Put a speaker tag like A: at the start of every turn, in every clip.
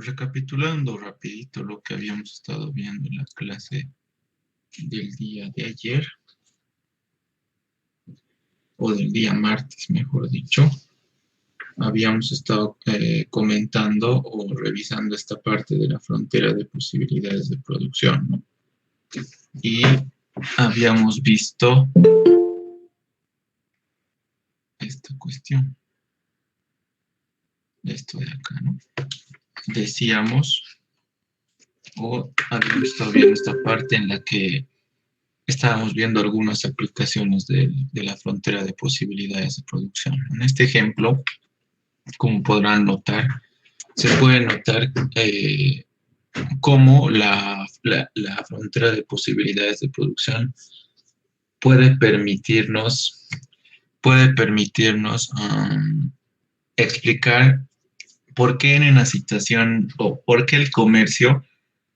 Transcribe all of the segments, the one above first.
A: Recapitulando rapidito lo que habíamos estado viendo en la clase del día de ayer, o del día martes, mejor dicho, habíamos estado comentando o revisando esta parte de la frontera de posibilidades de producción, ¿no? Y habíamos visto esta cuestión, esto de acá, ¿no? Decíamos, o habíamos estado viendo esta parte en la que estábamos viendo algunas aplicaciones de la frontera de posibilidades de producción. En este ejemplo, como podrán notar, se puede notar cómo la frontera de posibilidades de producción puede permitirnos, puede permitirnos explicar por qué en una situación o por qué el comercio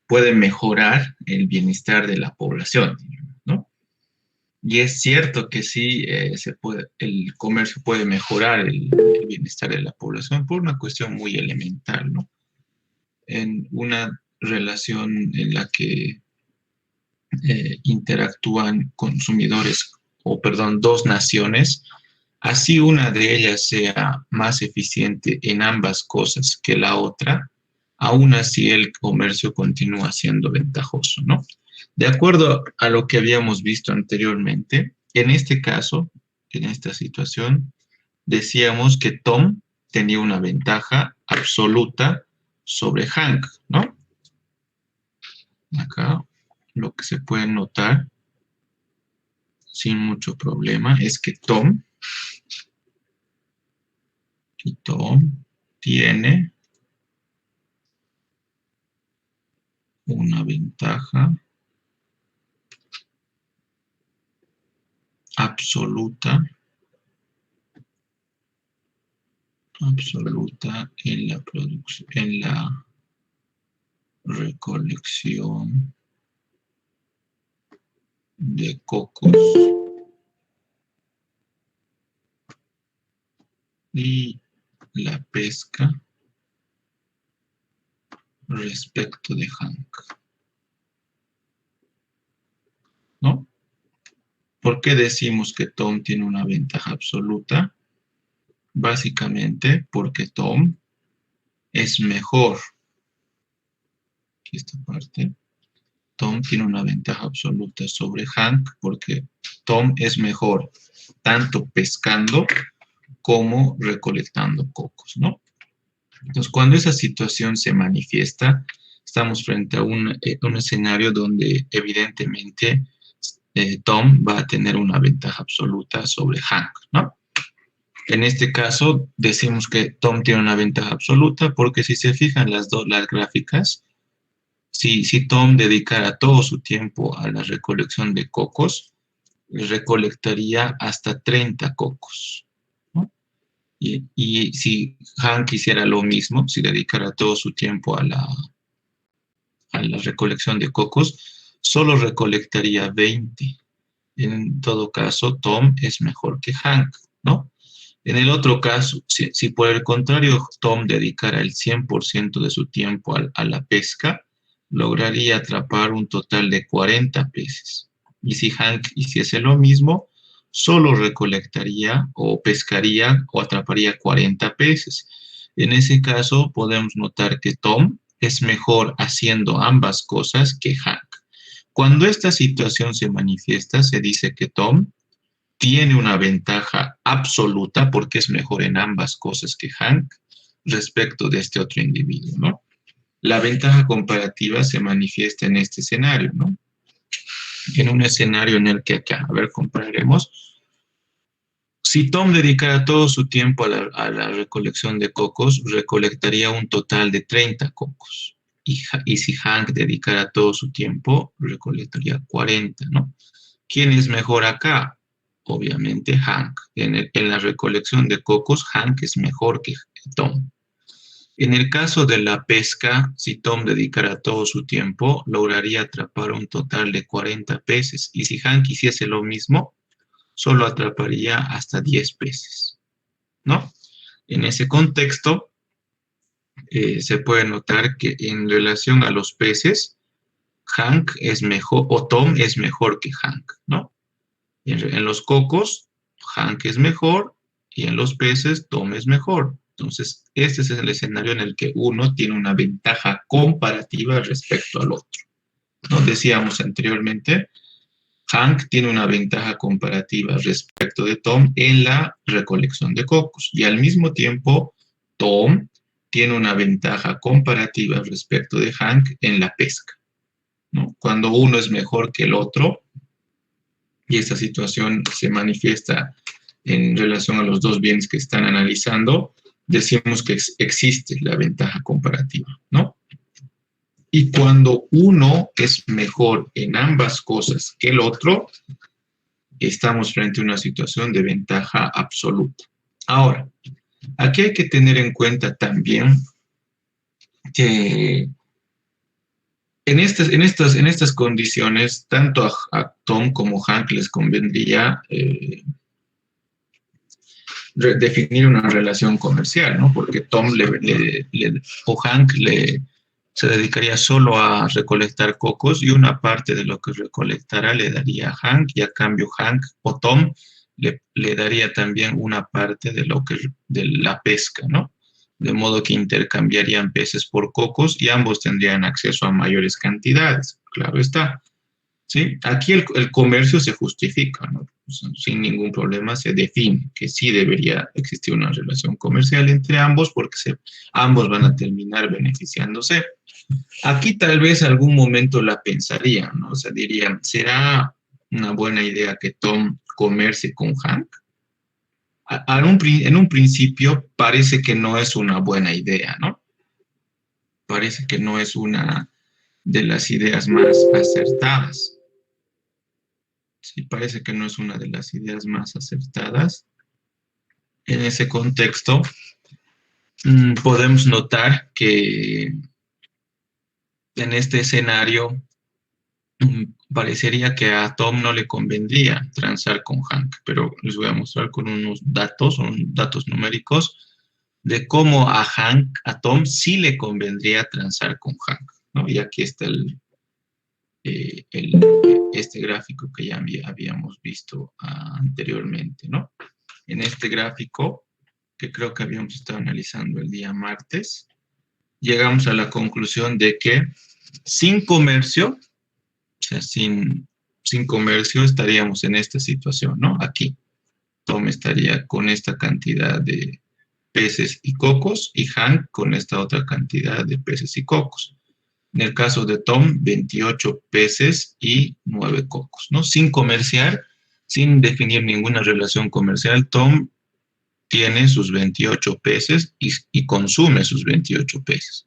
A: puede mejorar el bienestar de la población, ¿no? Y es cierto que sí, el comercio puede mejorar el bienestar de la población por una cuestión muy elemental, ¿no? En una relación en la que interactúan consumidores, o perdón, dos naciones, así una de ellas sea más eficiente en ambas cosas que la otra, aún así el comercio continúa siendo ventajoso, ¿no? De acuerdo a lo que habíamos visto anteriormente, en este caso, en esta situación, decíamos que Tom tenía una ventaja absoluta sobre Hank, ¿no? Acá lo que se puede notar sin mucho problema es que Tom tiene una ventaja absoluta en la producción, en la recolección de cocos y la pesca respecto de Hank, ¿no? ¿Por qué decimos que Tom tiene una ventaja absoluta? Básicamente porque Tom es mejor. Aquí esta parte. Tom tiene una ventaja absoluta sobre Hank porque Tom es mejor tanto pescando como recolectando cocos, ¿no? Entonces, cuando esa situación se manifiesta, estamos frente a un escenario donde evidentemente Tom va a tener una ventaja absoluta sobre Hank, ¿no? En este caso, decimos que Tom tiene una ventaja absoluta porque si se fijan las gráficas, si Tom dedicara todo su tiempo a la recolección de cocos, recolectaría hasta 30 cocos, ¿no? Y si Hank hiciera lo mismo, si dedicara todo su tiempo a la recolección de cocos, solo recolectaría 20. En todo caso, Tom es mejor que Hank, ¿no? En el otro caso, si por el contrario Tom dedicara el 100% de su tiempo a la pesca, lograría atrapar un total de 40 peces. Y si Hank hiciese lo mismo, solo recolectaría o pescaría o atraparía 40 peces. En ese caso, podemos notar que Tom es mejor haciendo ambas cosas que Hank. Cuando esta situación se manifiesta, se dice que Tom tiene una ventaja absoluta porque es mejor en ambas cosas que Hank respecto de este otro individuo, ¿no? La ventaja comparativa se manifiesta en este escenario, ¿no? En un escenario en el que acá, a ver, compararemos. Si Tom dedicara todo su tiempo a la recolección de cocos, recolectaría un total de 30 cocos. Y si Hank dedicara todo su tiempo, recolectaría 40, ¿no? ¿Quién es mejor acá? Obviamente Hank. En la recolección de cocos, Hank es mejor que Tom. En el caso de la pesca, si Tom dedicara todo su tiempo, lograría atrapar un total de 40 peces. Y si Hank hiciese lo mismo, solo atraparía hasta 10 peces, ¿no? En ese contexto, se puede notar que en relación a los peces, Hank es mejor, o Tom es mejor que Hank, ¿no? En los cocos, Hank es mejor, y en los peces, Tom es mejor. Entonces, este es el escenario en el que uno tiene una ventaja comparativa respecto al otro. Nos decíamos anteriormente, Hank tiene una ventaja comparativa respecto de Tom en la recolección de cocos, y al mismo tiempo, Tom tiene una ventaja comparativa respecto de Hank en la pesca, ¿no? Cuando uno es mejor que el otro, y esta situación se manifiesta en relación a los dos bienes que están analizando, decimos que existe la ventaja comparativa, ¿no? Y cuando uno es mejor en ambas cosas que el otro, estamos frente a una situación de ventaja absoluta. Ahora, aquí hay que tener en cuenta también que en estas condiciones, tanto a Tom como Hank les convendría definir una relación comercial, ¿no? Porque Tom o Hank se dedicaría solo a recolectar cocos, y una parte de lo que recolectará le daría a Hank, y a cambio Hank o Tom le daría también una parte de la pesca, ¿no? De modo que intercambiarían peces por cocos y ambos tendrían acceso a mayores cantidades, claro está. ¿Sí? Aquí el comercio se justifica, ¿no? Sin ningún problema se define que sí debería existir una relación comercial entre ambos, porque ambos van a terminar beneficiándose. Aquí tal vez algún momento la pensarían, ¿no? O sea, dirían, ¿será una buena idea que Tom comercie con Hank? En un principio parece que no es una buena idea, ¿no? Parece que no es una de las ideas más acertadas. Sí, parece que no es una de las ideas más acertadas. En ese contexto, podemos notar que en este escenario parecería que a Tom no le convendría transar con Hank, pero les voy a mostrar con unos datos, datos numéricos, de cómo a Tom sí le convendría transar con Hank, ¿no? Y aquí está este gráfico que ya habíamos visto anteriormente, ¿no? En este gráfico, que creo que habíamos estado analizando el día martes, llegamos a la conclusión de que sin comercio, o sea, sin comercio estaríamos en esta situación, ¿no? Aquí, Tom estaría con esta cantidad de peces y cocos, y Hank con esta otra cantidad de peces y cocos. En el caso de Tom, 28 peces y 9 cocos, ¿no? Sin comerciar, sin definir ninguna relación comercial, Tom tiene sus 28 peces y consume sus 28 peces.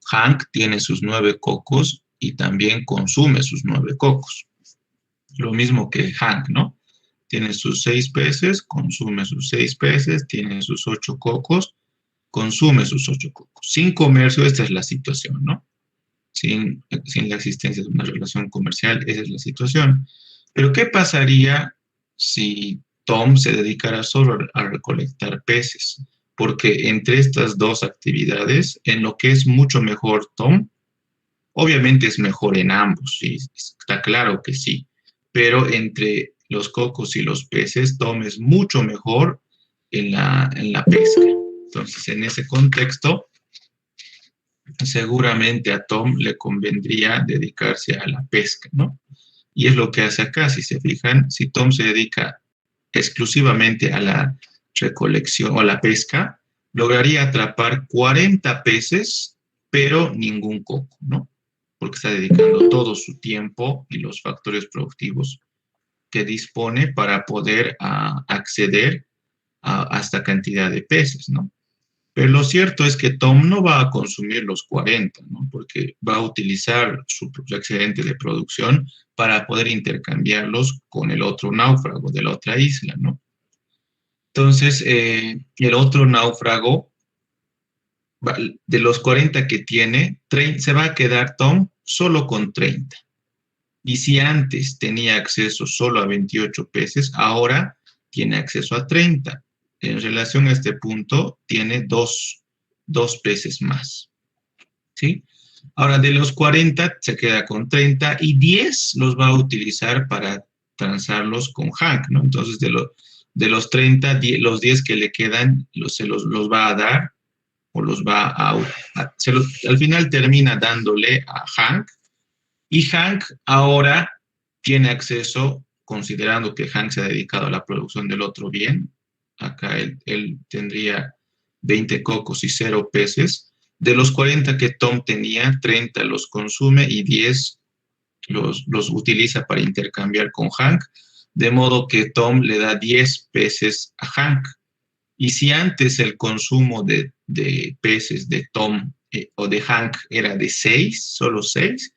A: Hank tiene sus 9 cocos y también consume sus 9 cocos. Lo mismo que Hank, ¿no? Tiene sus 6 peces, consume sus 6 peces, tiene sus 8 cocos, consume sus 8 cocos. Sin comercio, esta es la situación, ¿no? Sin la existencia de una relación comercial, esa es la situación. Pero ¿qué pasaría si Tom se dedicara solo a recolectar peces? Porque entre estas dos actividades, en lo que es mucho mejor Tom, obviamente es mejor en ambos, sí, está claro que sí, pero entre los cocos y los peces, Tom es mucho mejor en la pesca. Entonces, en ese contexto, seguramente a Tom le convendría dedicarse a la pesca, ¿no? Y es lo que hace acá, si se fijan, si Tom se dedica exclusivamente a la recolección o a la pesca, lograría atrapar 40 peces, pero ningún coco, ¿no? Porque está dedicando todo su tiempo y los factores productivos que dispone para poder acceder a esta cantidad de peces, ¿no? Pero lo cierto es que Tom no va a consumir los 40, ¿no? Porque va a utilizar su excedente de producción para poder intercambiarlos con el otro náufrago de la otra isla, ¿no? Entonces, el otro náufrago, de los 40 que tiene, se va a quedar Tom solo con 30. Y si antes tenía acceso solo a 28 peces, ahora tiene acceso a 30. En relación a este punto, tiene dos peces más. ¿sí? Ahora, de los 40 se queda con 30 y 10 los va a utilizar para transarlos con Hank, ¿no? Entonces, de los 30, los 10 que le quedan los va a dar o los va al final termina dándole a Hank y Hank ahora tiene acceso, considerando que Hank se ha dedicado a la producción del otro bien, acá él tendría 20 cocos y 0 peces. De los 40 que Tom tenía, 30 los consume y 10 los utiliza para intercambiar con Hank, de modo que Tom le da 10 peces a Hank. Y si antes el consumo de peces de Tom o de Hank era de 6, solo 6,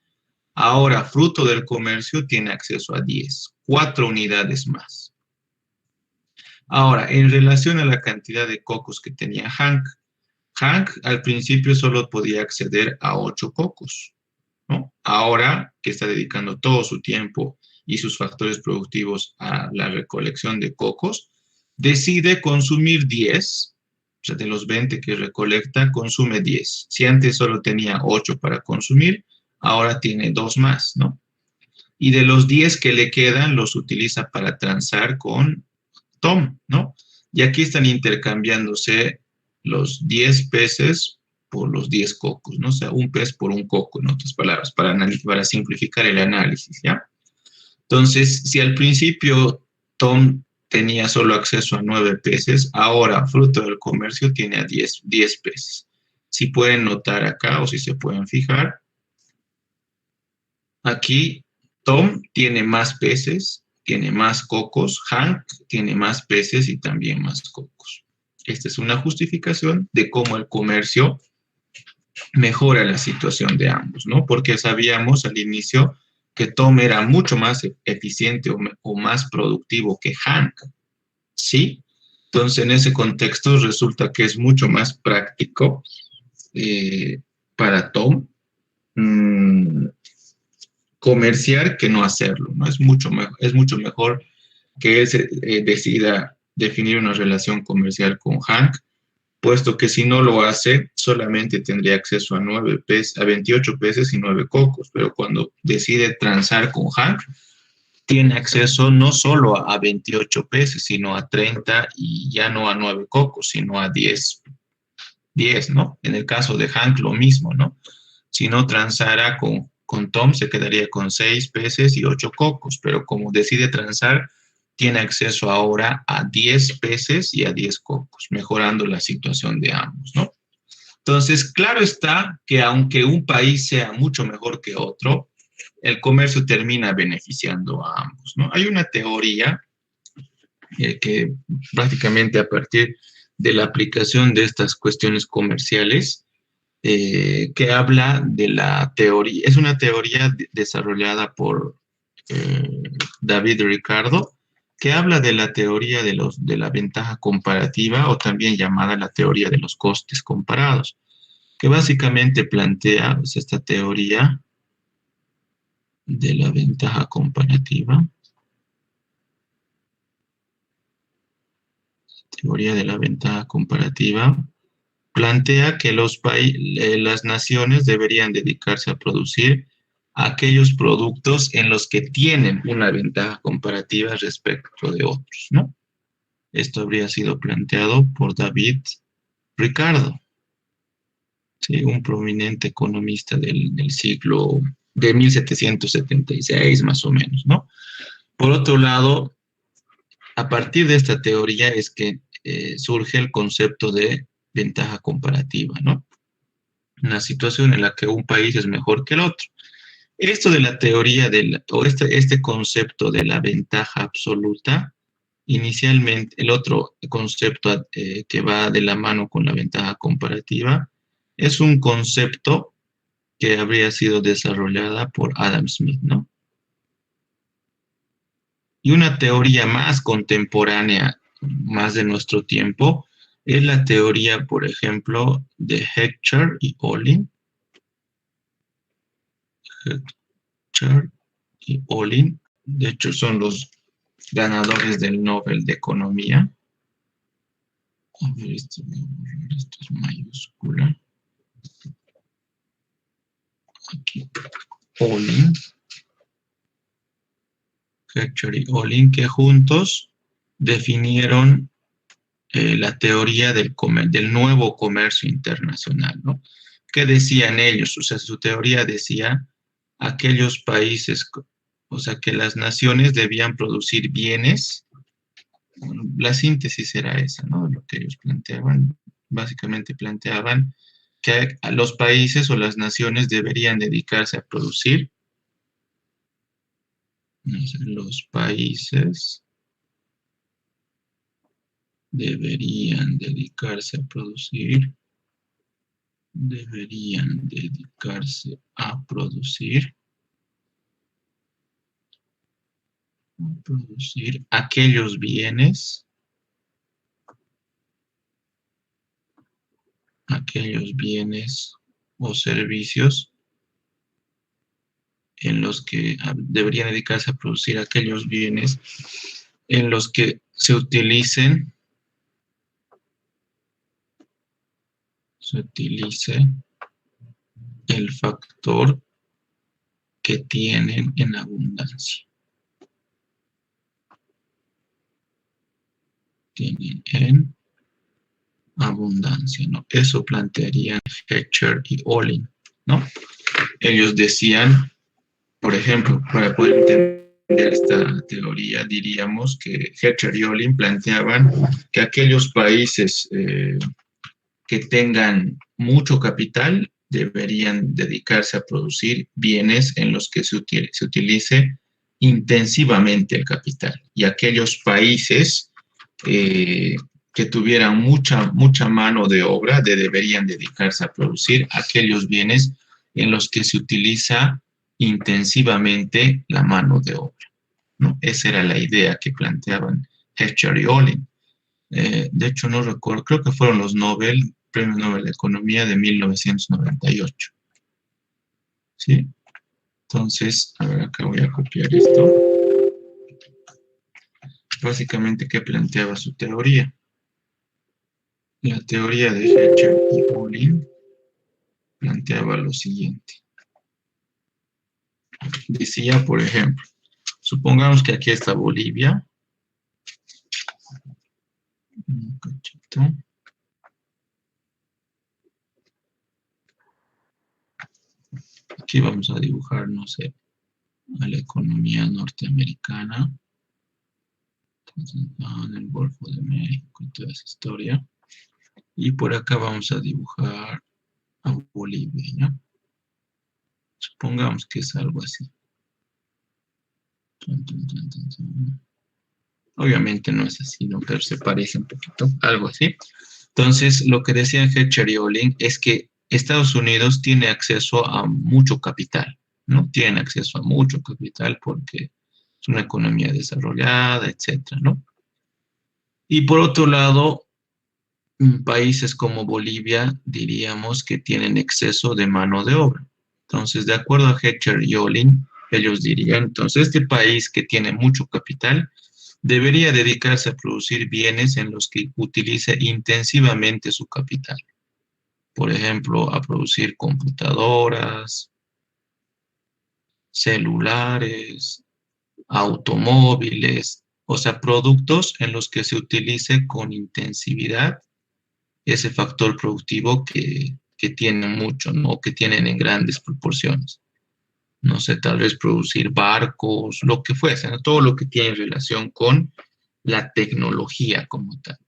A: ahora fruto del comercio tiene acceso a 10, 4 unidades más. Ahora, en relación a la cantidad de cocos que tenía Hank, Hank al principio solo podía acceder a 8 cocos, ¿no? Ahora que está dedicando todo su tiempo y sus factores productivos a la recolección de cocos, decide consumir 10, o sea, de los 20 que recolecta, consume 10. Si antes solo tenía 8 para consumir, ahora tiene 2 más, ¿no? Y de los 10 que le quedan, los utiliza para transar con Tom, ¿no? Y aquí están intercambiándose los 10 peces por los 10 cocos, ¿no? O sea, un pez por un coco, en otras palabras, para simplificar el análisis, ¿ya? Entonces, si al principio Tom tenía solo acceso a 9 peces, ahora, fruto del comercio, tiene a 10 peces. Si pueden notar acá o si se pueden fijar, aquí Tom tiene más peces, tiene más cocos, Hank tiene más peces y también más cocos. Esta es una justificación de cómo el comercio mejora la situación de ambos, ¿no? Porque sabíamos al inicio que Tom era mucho más eficiente o más productivo que Hank, ¿sí? Entonces, en ese contexto resulta que es mucho más práctico para Tom comerciar que no hacerlo, ¿no? Es mucho mejor que él decida definir una relación comercial con Hank, puesto que si no lo hace, solamente tendría acceso a 28 peces y 9 cocos, pero cuando decide transar con Hank, tiene acceso no solo a 28 peces, sino a 30 y ya no a 9 cocos, sino a 10, ¿no? En el caso de Hank, lo mismo, ¿no? Si no transara con Tom, se quedaría con 6 peces y 8 cocos, pero como decide transar, tiene acceso ahora a 10 peces y a 10 cocos, mejorando la situación de ambos, ¿no? Entonces, claro está que aunque un país sea mucho mejor que otro, el comercio termina beneficiando a ambos, ¿no? Hay una teoría que prácticamente a partir de la aplicación de estas cuestiones comerciales, que habla de la teoría, es una teoría desarrollada por eh, David Ricardo, que habla de la teoría de la ventaja comparativa o también llamada la teoría de los costes comparados, que básicamente plantea pues, esta teoría de la ventaja comparativa, teoría de la ventaja comparativa, plantea que las naciones deberían dedicarse a producir aquellos productos en los que tienen una ventaja comparativa respecto de otros, ¿no? Esto habría sido planteado por David Ricardo, ¿sí? Un prominente economista del siglo de 1776, más o menos, ¿no? Por otro lado, a partir de esta teoría es que surge el concepto de ventaja comparativa, ¿no? Una situación en la que un país es mejor que el otro. Esto de la teoría o este concepto de la ventaja absoluta, inicialmente el otro concepto que va de la mano con la ventaja comparativa, es un concepto que habría sido desarrollada por Adam Smith, ¿no? Y una teoría más contemporánea, más de nuestro tiempo, es la teoría, por ejemplo, de Heckscher y Olin. Heckscher y Olin, de hecho, son los ganadores del Nobel de Economía. A ver, esto es mayúscula. Olin, Heckscher y Olin, que juntos definieron la teoría del nuevo comercio internacional, ¿no? ¿Qué decían ellos? O sea, su teoría decía aquellos países, o sea, que las naciones debían producir bienes. Bueno, la síntesis era esa, ¿no? Lo que ellos planteaban, básicamente planteaban que a los países o las naciones deberían dedicarse a producir, no sé, los países deberían dedicarse a producir, deberían dedicarse a producir aquellos bienes o servicios en los que deberían dedicarse a producir aquellos bienes en los que se utilice el factor que tienen en abundancia. Tienen en abundancia, ¿no? Eso plantearían Heckscher y Olin, ¿no? Ellos decían, por ejemplo, para poder entender esta teoría, diríamos que Heckscher y Olin planteaban que aquellos países que tengan mucho capital deberían dedicarse a producir bienes en los que se utilice intensivamente el capital. Y aquellos países que tuvieran mucha mano de obra deberían dedicarse a producir aquellos bienes en los que se utiliza intensivamente la mano de obra, ¿no? Esa era la idea que planteaban Heckscher y Olin. De hecho, no recuerdo, creo que fueron los Premios Nobel de Economía de 1998. ¿Sí? Entonces, a ver, acá voy a copiar esto. Básicamente, ¿qué planteaba su teoría? La teoría de Heckscher y Olin planteaba lo siguiente. Decía, por ejemplo, supongamos que aquí está Bolivia. Un cachito. Aquí vamos a dibujar, no sé, a la economía norteamericana. Entonces, en el Golfo de México y toda esa historia. Y por acá vamos a dibujar a Bolivia, ¿ya? Supongamos que es algo así. Obviamente no es así, ¿no? Pero se parece un poquito, algo así. Entonces, lo que decían Heckscher y Olin es que Estados Unidos tiene acceso a mucho capital, ¿no? Tienen acceso a mucho capital porque es una economía desarrollada, etcétera, ¿no? Y por otro lado, países como Bolivia diríamos que tienen exceso de mano de obra. Entonces, de acuerdo a Heckscher y Olin, ellos dirían, entonces, este país que tiene mucho capital debería dedicarse a producir bienes en los que utilice intensivamente su capital. Por ejemplo, a producir computadoras, celulares, automóviles, o sea, productos en los que se utilice con intensividad ese factor productivo que tienen mucho, ¿no? Que tienen en grandes proporciones. No sé, tal vez producir barcos, lo que fuese, ¿no? Todo lo que tiene relación con la tecnología como tal,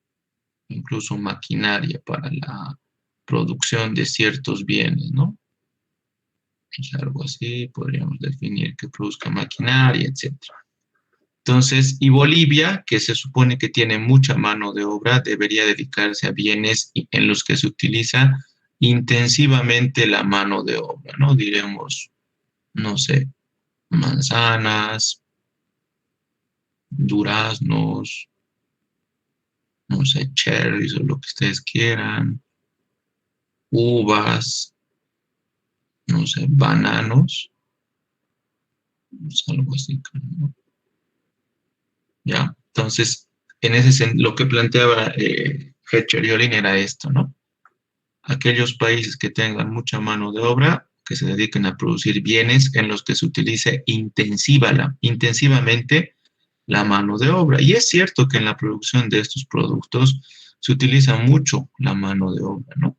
A: incluso maquinaria para la producción de ciertos bienes, ¿no? Es algo así, podríamos definir que produzca maquinaria, etcétera. Entonces, y Bolivia, que se supone que tiene mucha mano de obra, debería dedicarse a bienes en los que se utiliza intensivamente la mano de obra, ¿no? Diremos, no sé, manzanas, duraznos, no sé, cherries o lo que ustedes quieran, uvas, no sé, bananos, pues algo así, ¿no? ¿Ya? Entonces, en ese sentido, lo que planteaba Heckscher y Olin era esto, ¿no? Aquellos países que tengan mucha mano de obra que se dediquen a producir bienes en los que se utilice intensivamente la mano de obra. Y es cierto que en la producción de estos productos se utiliza mucho la mano de obra, ¿no?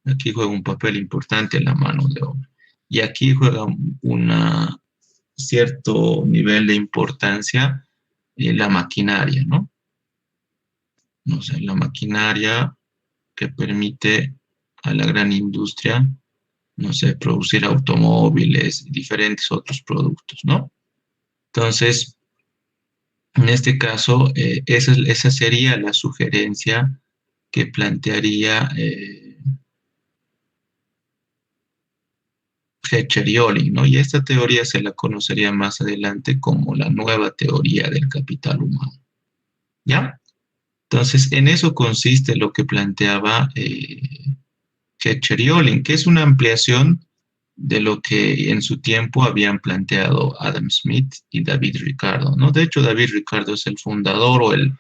A: Aquí juega un papel importante la mano de obra. Y aquí juega un cierto nivel de importancia la maquinaria, ¿no? No sé, la maquinaria que permite a la gran industria, no sé, producir automóviles y diferentes otros productos, ¿no? Entonces, en este caso, esa sería la sugerencia que plantearía Hecher-Olin, ¿no? Y esta teoría se la conocería más adelante como la nueva teoría del capital humano, ¿ya? Entonces, en eso consiste lo que planteaba Hecher-Olin, que es una ampliación de lo que en su tiempo habían planteado Adam Smith y David Ricardo, ¿no? De hecho, David Ricardo es el fundador o el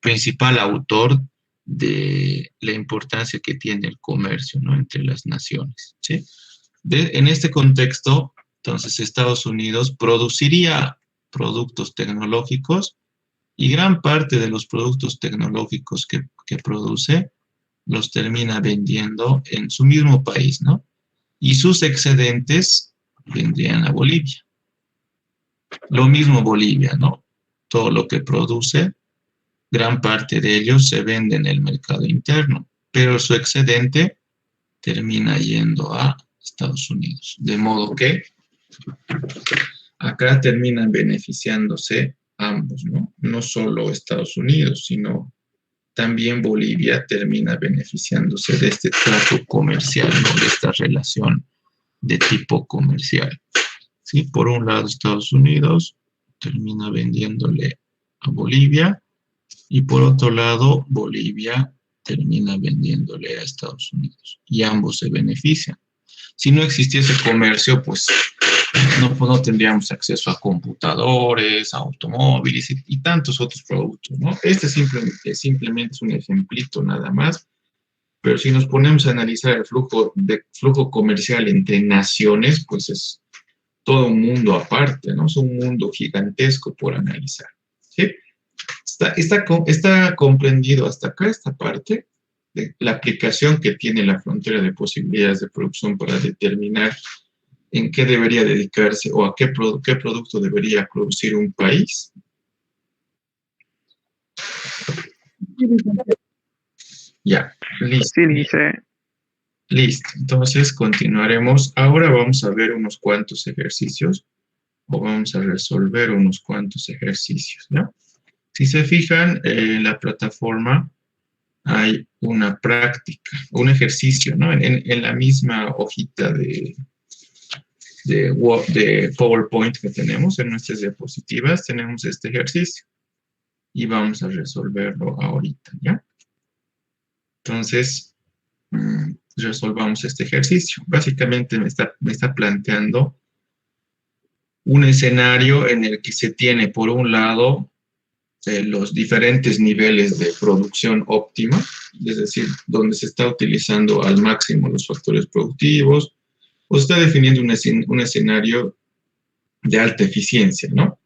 A: principal autor de la importancia que tiene el comercio, ¿no? Entre las naciones, ¿sí? En este contexto, entonces, Estados Unidos produciría productos tecnológicos y gran parte de los productos tecnológicos que produce los termina vendiendo en su mismo país, ¿no? Y sus excedentes vendrían a Bolivia. Lo mismo Bolivia, ¿no? Todo lo que produce, gran parte de ellos se vende en el mercado interno, pero su excedente termina yendo a Estados Unidos. De modo que acá terminan beneficiándose ambos, ¿no? No solo Estados Unidos, sino también Bolivia termina beneficiándose de este trato comercial, ¿no? De esta relación de tipo comercial. ¿Sí? Por un lado, Estados Unidos termina vendiéndole a Bolivia y por otro lado, Bolivia termina vendiéndole a Estados Unidos y ambos se benefician. Si no existiese comercio, pues no tendríamos acceso a computadores, a automóviles y tantos otros productos, ¿no? Este simplemente es un ejemplito nada más, pero si nos ponemos a analizar el flujo comercial entre naciones, pues es todo un mundo aparte, ¿no? Es un mundo gigantesco por analizar, ¿sí? Está comprendido hasta acá esta parte de la aplicación que tiene la frontera de posibilidades de producción para determinar en qué debería dedicarse o a qué producto debería producir un país. Ya, listo.
B: Sí, dice.
A: Listo. Entonces continuaremos. Ahora vamos a ver unos cuantos ejercicios o vamos a resolver unos cuantos ejercicios, ¿no? Si se fijan, en la plataforma hay una práctica, un ejercicio, ¿no? En la misma hojita de PowerPoint que tenemos en nuestras diapositivas, tenemos este ejercicio y vamos a resolverlo ahorita, ¿ya? Entonces, resolvamos este ejercicio. Básicamente me está planteando un escenario en el que se tiene, por un lado, los diferentes niveles de producción óptima, es decir, donde se está utilizando al máximo los factores productivos, o se está definiendo un escenario de alta eficiencia, ¿no?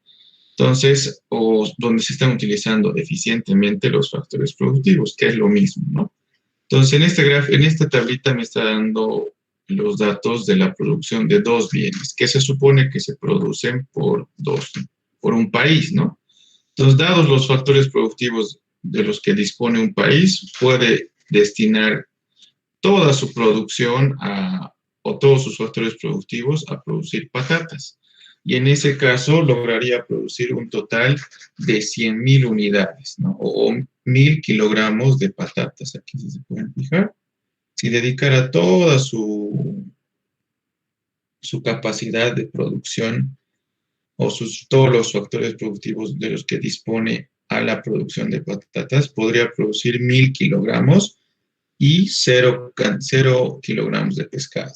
A: Entonces, o donde se están utilizando eficientemente los factores productivos, que es lo mismo, ¿no? Entonces, en esta tablita me está dando los datos de la producción de dos bienes, que se supone que se producen por un país, ¿no? Entonces, dados los factores productivos de los que dispone un país, puede destinar toda su producción o todos sus factores productivos a producir patatas. Y en ese caso lograría producir un total de 100.000 unidades, ¿no? O 1.000 kilogramos de patatas. Aquí se pueden fijar. Si dedicara toda su capacidad de producción o todos los factores productivos de los que dispone a la producción de patatas, podría producir 1.000 kilogramos y 0 kilogramos de pescado.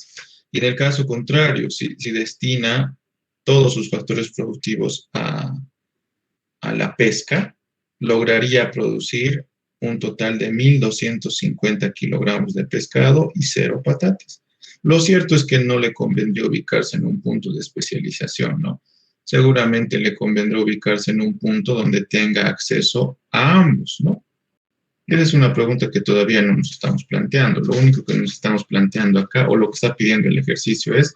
A: Y en el caso contrario, si destina todos sus factores productivos a la pesca, lograría producir un total de 1.250 kilogramos de pescado y 0 patatas. Lo cierto es que no le convendría ubicarse en un punto de especialización, ¿no? Seguramente le convendrá ubicarse en un punto donde tenga acceso a ambos, ¿no? Esa es una pregunta que todavía no nos estamos planteando. Lo único que nos estamos planteando acá, o lo que está pidiendo el ejercicio es,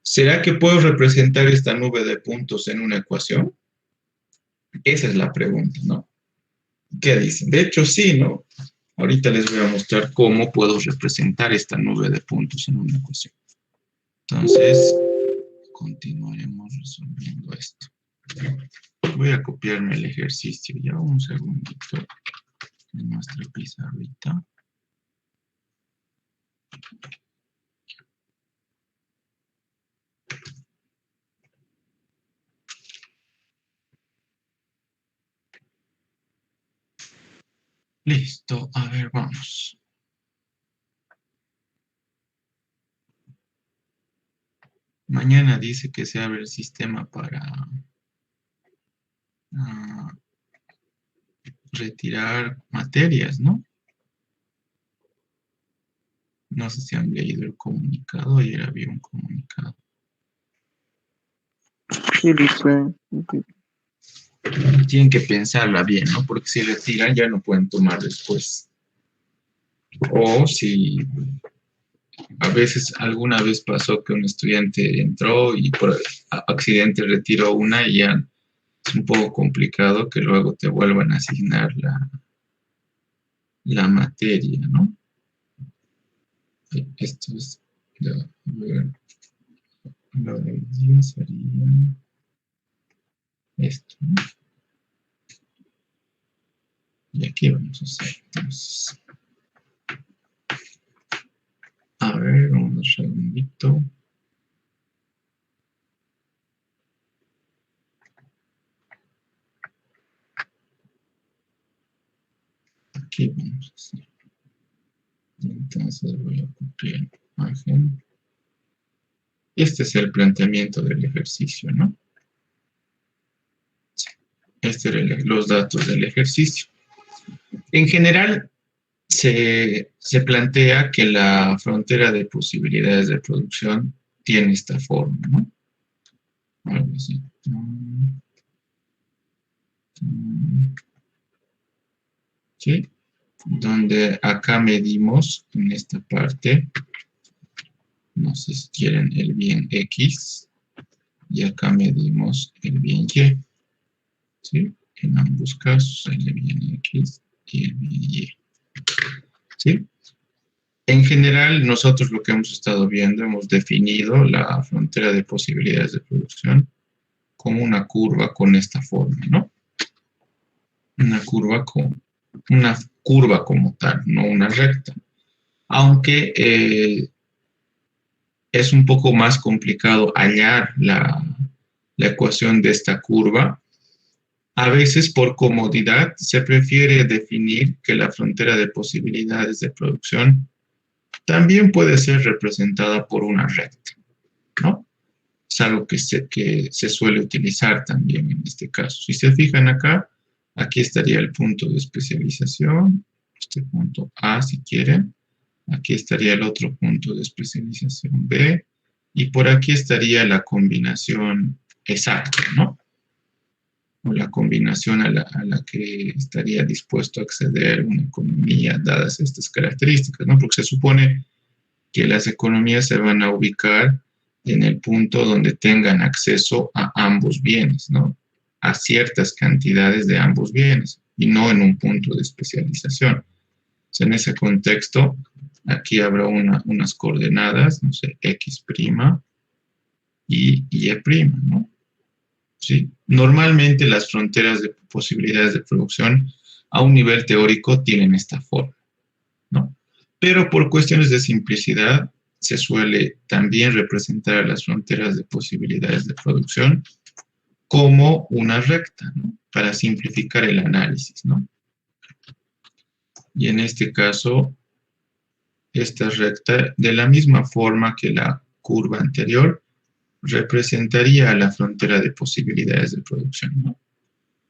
A: ¿será que puedo representar esta nube de puntos en una ecuación? Esa es la pregunta, ¿no? ¿Qué dicen? De hecho, sí, ¿no? Ahorita les voy a mostrar cómo puedo representar esta nube de puntos en una ecuación. Entonces, continuaremos resolviendo esto. Voy a copiarme el ejercicio ya un segundito en nuestra pizarrita. Listo, a ver, vamos. Mañana dice que se abre el sistema para retirar materias, ¿no? No sé si han leído el comunicado, ayer había un comunicado.
B: Sí, dice.
A: Tienen que pensarla bien, ¿no? Porque si retiran ya no pueden tomar después. O si a veces, alguna vez pasó que un estudiante entró y por accidente retiró una y ya es un poco complicado que luego te vuelvan a asignar la materia, ¿no? Esto es, a ver, lo de día sería esto, ¿no? Y aquí vamos a hacer, entonces, a ver, un segundito. Aquí vamos a hacer. Entonces voy a copiar la imagen. Este es el planteamiento del ejercicio, ¿no? Este eran los datos del ejercicio. En general, se plantea que la frontera de posibilidades de producción tiene esta forma, ¿no? Algo así. ¿Sí? Donde acá medimos en esta parte, no sé si quieren el bien X, y acá medimos el bien Y. ¿Sí? En ambos casos, el bien X y el bien Y. ¿Sí? En general, nosotros lo que hemos estado viendo, hemos definido la frontera de posibilidades de producción como una curva con esta forma, ¿no? Una curva como tal, no una recta. Aunque es un poco más complicado hallar la ecuación de esta curva, a veces por comodidad se prefiere definir que la frontera de posibilidades de producción también puede ser representada por una recta, ¿no? Es algo que se suele utilizar también en este caso. Si se fijan acá, aquí estaría el punto de especialización, este punto A si quieren, aquí estaría el otro punto de especialización B, y por aquí estaría la combinación exacta, ¿no? O la combinación a la que estaría dispuesto a acceder una economía dadas estas características, ¿no? Porque se supone que las economías se van a ubicar en el punto donde tengan acceso a ambos bienes, ¿no? A ciertas cantidades de ambos bienes y no en un punto de especialización. O sea, en ese contexto, aquí habrá unas coordenadas, no sé, X' y Y', ¿no? ¿Sí? Normalmente las fronteras de posibilidades de producción a un nivel teórico tienen esta forma, ¿no? Pero por cuestiones de simplicidad se suele también representar las fronteras de posibilidades de producción como una recta, ¿no? Para simplificar el análisis, ¿no? Y en este caso, esta recta, de la misma forma que la curva anterior, representaría la frontera de posibilidades de producción, ¿no?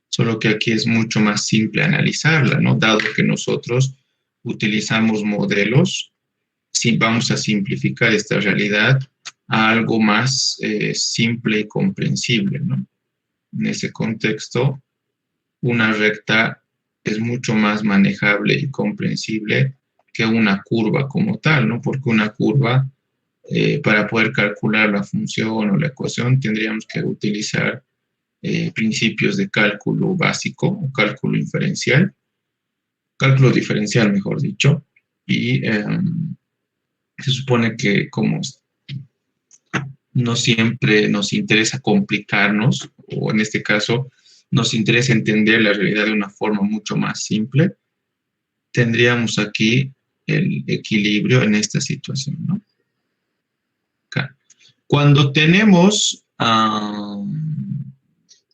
A: Solo que aquí es mucho más simple analizarla, ¿no? Dado que nosotros utilizamos modelos si vamos a simplificar esta realidad a algo más simple y comprensible, ¿no? En ese contexto, una recta es mucho más manejable y comprensible que una curva como tal, ¿no? Porque una curva, para poder calcular la función o la ecuación, tendríamos que utilizar principios de cálculo básico o cálculo diferencial, mejor dicho, y se supone que como no siempre nos interesa complicarnos, o en este caso nos interesa entender la realidad de una forma mucho más simple, tendríamos aquí el equilibrio en esta situación, ¿no? Acá. Cuando tenemos,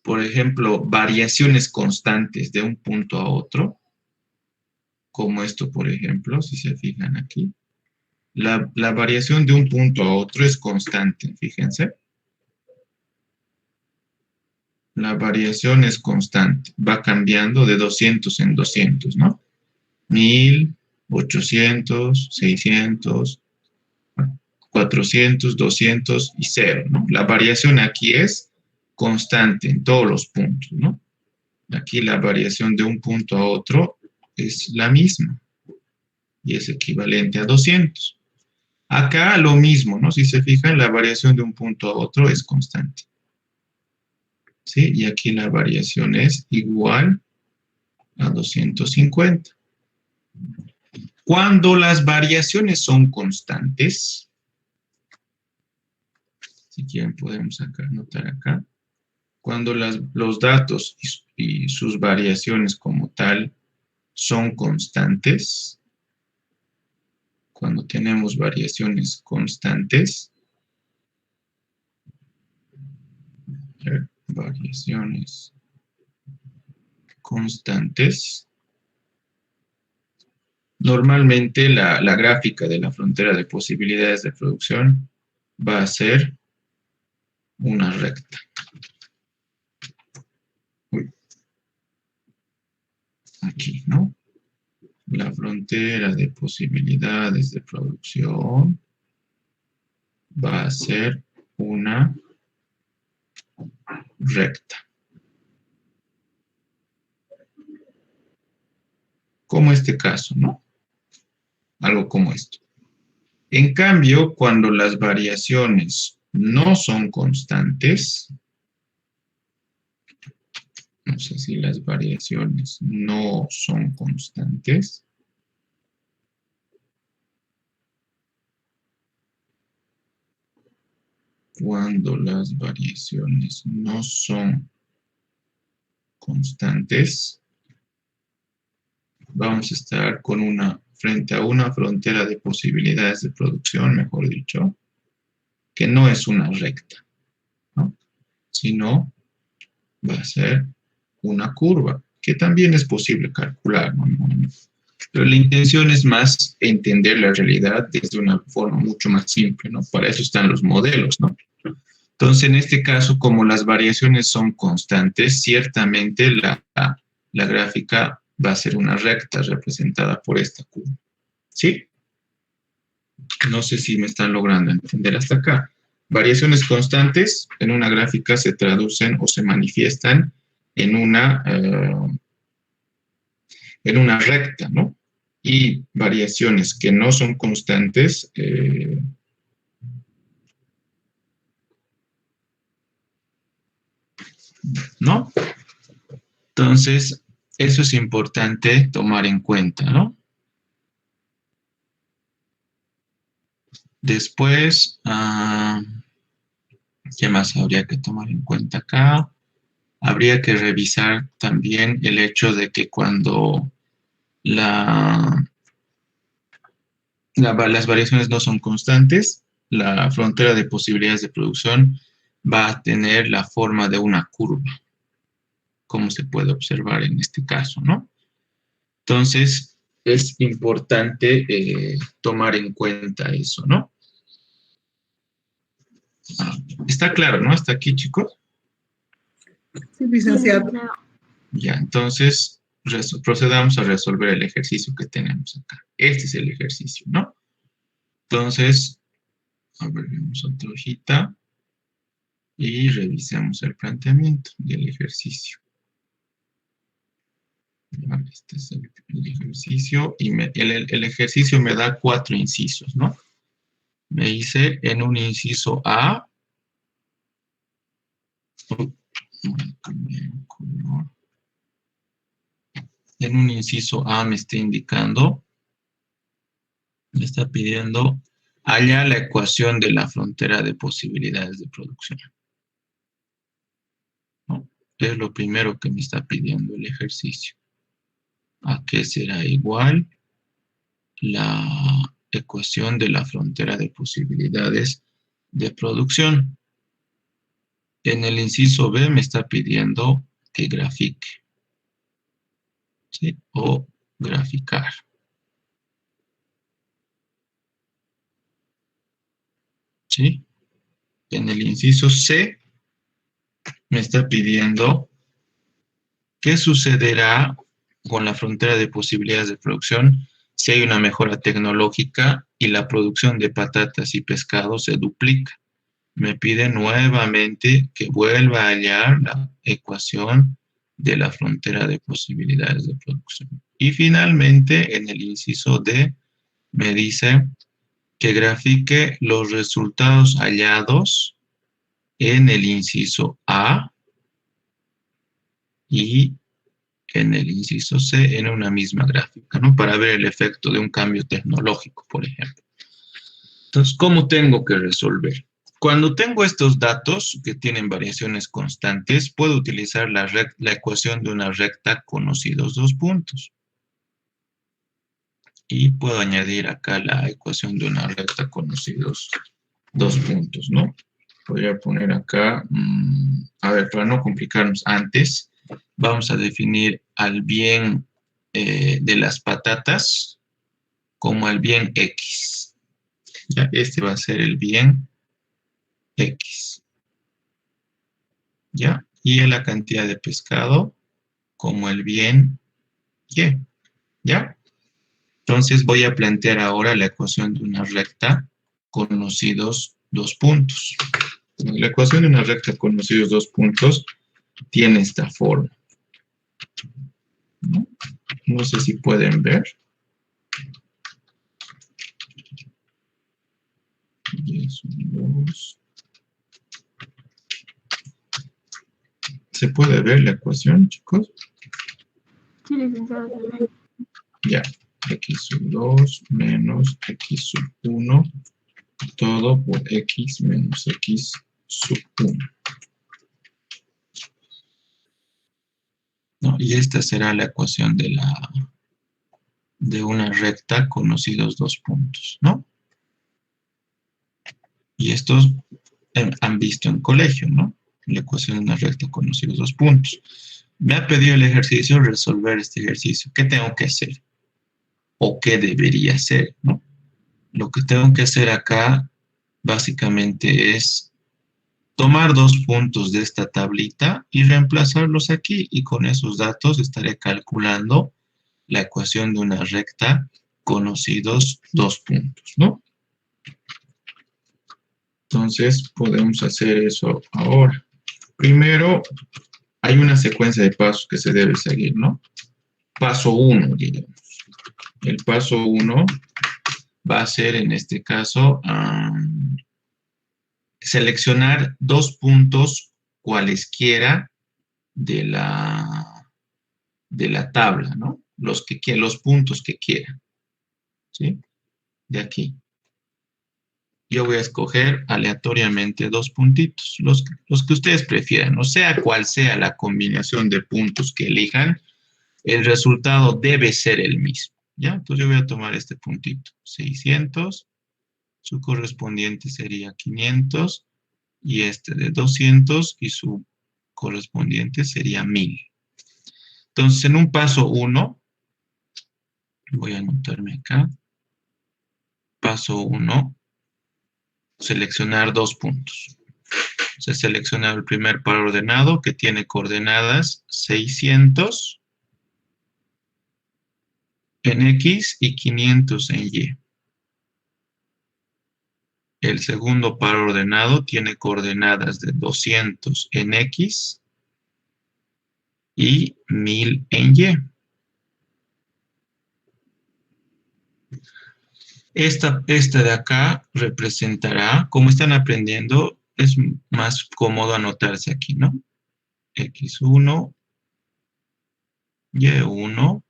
A: por ejemplo, variaciones constantes de un punto a otro, como esto, por ejemplo, si se fijan aquí, la variación de un punto a otro es constante, fíjense. La variación es constante, va cambiando de 200 en 200, ¿no? 1000, 800, 600, 400, 200 y 0, ¿no? La variación aquí es constante en todos los puntos, ¿no? Aquí la variación de un punto a otro es la misma y es equivalente a 200. Acá lo mismo, ¿no? Si se fijan, la variación de un punto a otro es constante. ¿Sí? Y aquí la variación es igual a 250. Cuando las variaciones son constantes, si quieren podemos anotar acá, cuando los datos y sus variaciones como tal son constantes, cuando tenemos variaciones constantes, variaciones constantes, normalmente la gráfica de la frontera de posibilidades de producción va a ser una recta. Aquí, ¿no? La frontera de posibilidades de producción va a ser una recta. Como este caso, ¿no? Algo como esto. En cambio, cuando las variaciones no son constantes, no sé si las variaciones no son constantes, cuando las variaciones no son constantes, vamos a estar frente a una frontera de posibilidades de producción, mejor dicho, que no es una recta, ¿no? Sino va a ser una curva, que también es posible calcular, ¿no? Pero la intención es más entender la realidad desde una forma mucho más simple, ¿no? Para eso están los modelos, ¿no? Entonces, en este caso, como las variaciones son constantes, ciertamente la gráfica va a ser una recta representada por esta curva. ¿Sí? No sé si me están logrando entender hasta acá. Variaciones constantes en una gráfica se traducen o se manifiestan en una recta, ¿no? Y variaciones que no son constantes, ¿no? Entonces, eso es importante tomar en cuenta, ¿no? Después, ¿qué más habría que tomar en cuenta acá? Habría que revisar también el hecho de que cuando las variaciones no son constantes, la frontera de posibilidades de producción va a tener la forma de una curva, como se puede observar en este caso, ¿no? Entonces, es importante tomar en cuenta eso, ¿no? Está claro, ¿no? Hasta aquí, chicos.
B: Sí, licenciado.
A: Ya, entonces procedamos a resolver el ejercicio que tenemos acá. Este es el ejercicio, ¿no? Entonces, abrimos otra hojita y revisemos el planteamiento del ejercicio. Este es el ejercicio y el ejercicio me da 4 incisos, ¿no? Me dice en un inciso A, en un inciso A me está indicando, me está pidiendo hallar la ecuación de la frontera de posibilidades de producción, ¿no? Es lo primero que me está pidiendo el ejercicio. ¿A qué será igual la ecuación de la frontera de posibilidades de producción? En el inciso B me está pidiendo que grafique, ¿sí? O graficar. ¿Sí? En el inciso C me está pidiendo qué sucederá con la frontera de posibilidades de producción si hay una mejora tecnológica y la producción de patatas y pescado se duplica. Me pide nuevamente que vuelva a hallar la ecuación de la frontera de posibilidades de producción. Y finalmente, en el inciso D, me dice que grafique los resultados hallados en el inciso A y en el inciso C en una misma gráfica, ¿no? Para ver el efecto de un cambio tecnológico, por ejemplo. Entonces, ¿cómo tengo que resolver? Cuando tengo estos datos que tienen variaciones constantes, puedo utilizar la ecuación de una recta conocidos dos puntos. Y puedo añadir acá la ecuación de una recta conocidos dos puntos, ¿no? Podría poner acá, a ver, para no complicarnos antes, vamos a definir al bien de las patatas como el bien X. Ya, este va a ser el bien X. ¿Ya? Y en la cantidad de pescado como el bien Y. ¿Ya? Entonces voy a plantear ahora la ecuación de una recta conocidos dos puntos. La ecuación de una recta conocidos dos puntos tiene esta forma. ¿No? No sé si pueden ver. ¿Se puede ver la ecuación, chicos?
C: Sí, licenciado.
A: Ya. X sub 2 menos X sub 1, todo por X menos X sub 1. ¿No? Y esta será la ecuación de una recta conocidos dos puntos, ¿no? Y estos han visto en colegio, ¿no? La ecuación de una recta conocidos dos puntos. Me ha pedido el ejercicio resolver este ejercicio. ¿Qué tengo que hacer? ¿O qué debería hacer, no? Lo que tengo que hacer acá básicamente es tomar dos puntos de esta tablita y reemplazarlos aquí, y con esos datos estaré calculando la ecuación de una recta conocidos dos puntos, ¿no? Entonces podemos hacer eso ahora. Primero, hay una secuencia de pasos que se debe seguir, ¿no? Paso 1, digamos. El paso 1 va a ser, en este caso, seleccionar dos puntos cualesquiera de la tabla, ¿no? Los puntos que quiera, ¿sí? De aquí. Yo voy a escoger aleatoriamente dos puntitos, los que ustedes prefieran, o sea cual sea la combinación de puntos que elijan, el resultado debe ser el mismo, ¿ya? Entonces yo voy a tomar este puntito, 600, su correspondiente sería 500, y este de 200, y su correspondiente sería 1000. Entonces, en un paso 1, voy a anotarme acá, paso 1, seleccionar dos puntos. Se selecciona el primer par ordenado que tiene coordenadas 600 en X y 500 en Y. El segundo par ordenado tiene coordenadas de 200 en X y 1000 en Y. Esta de acá representará, como están aprendiendo, es más cómodo anotarse aquí, ¿no? X1, Y1,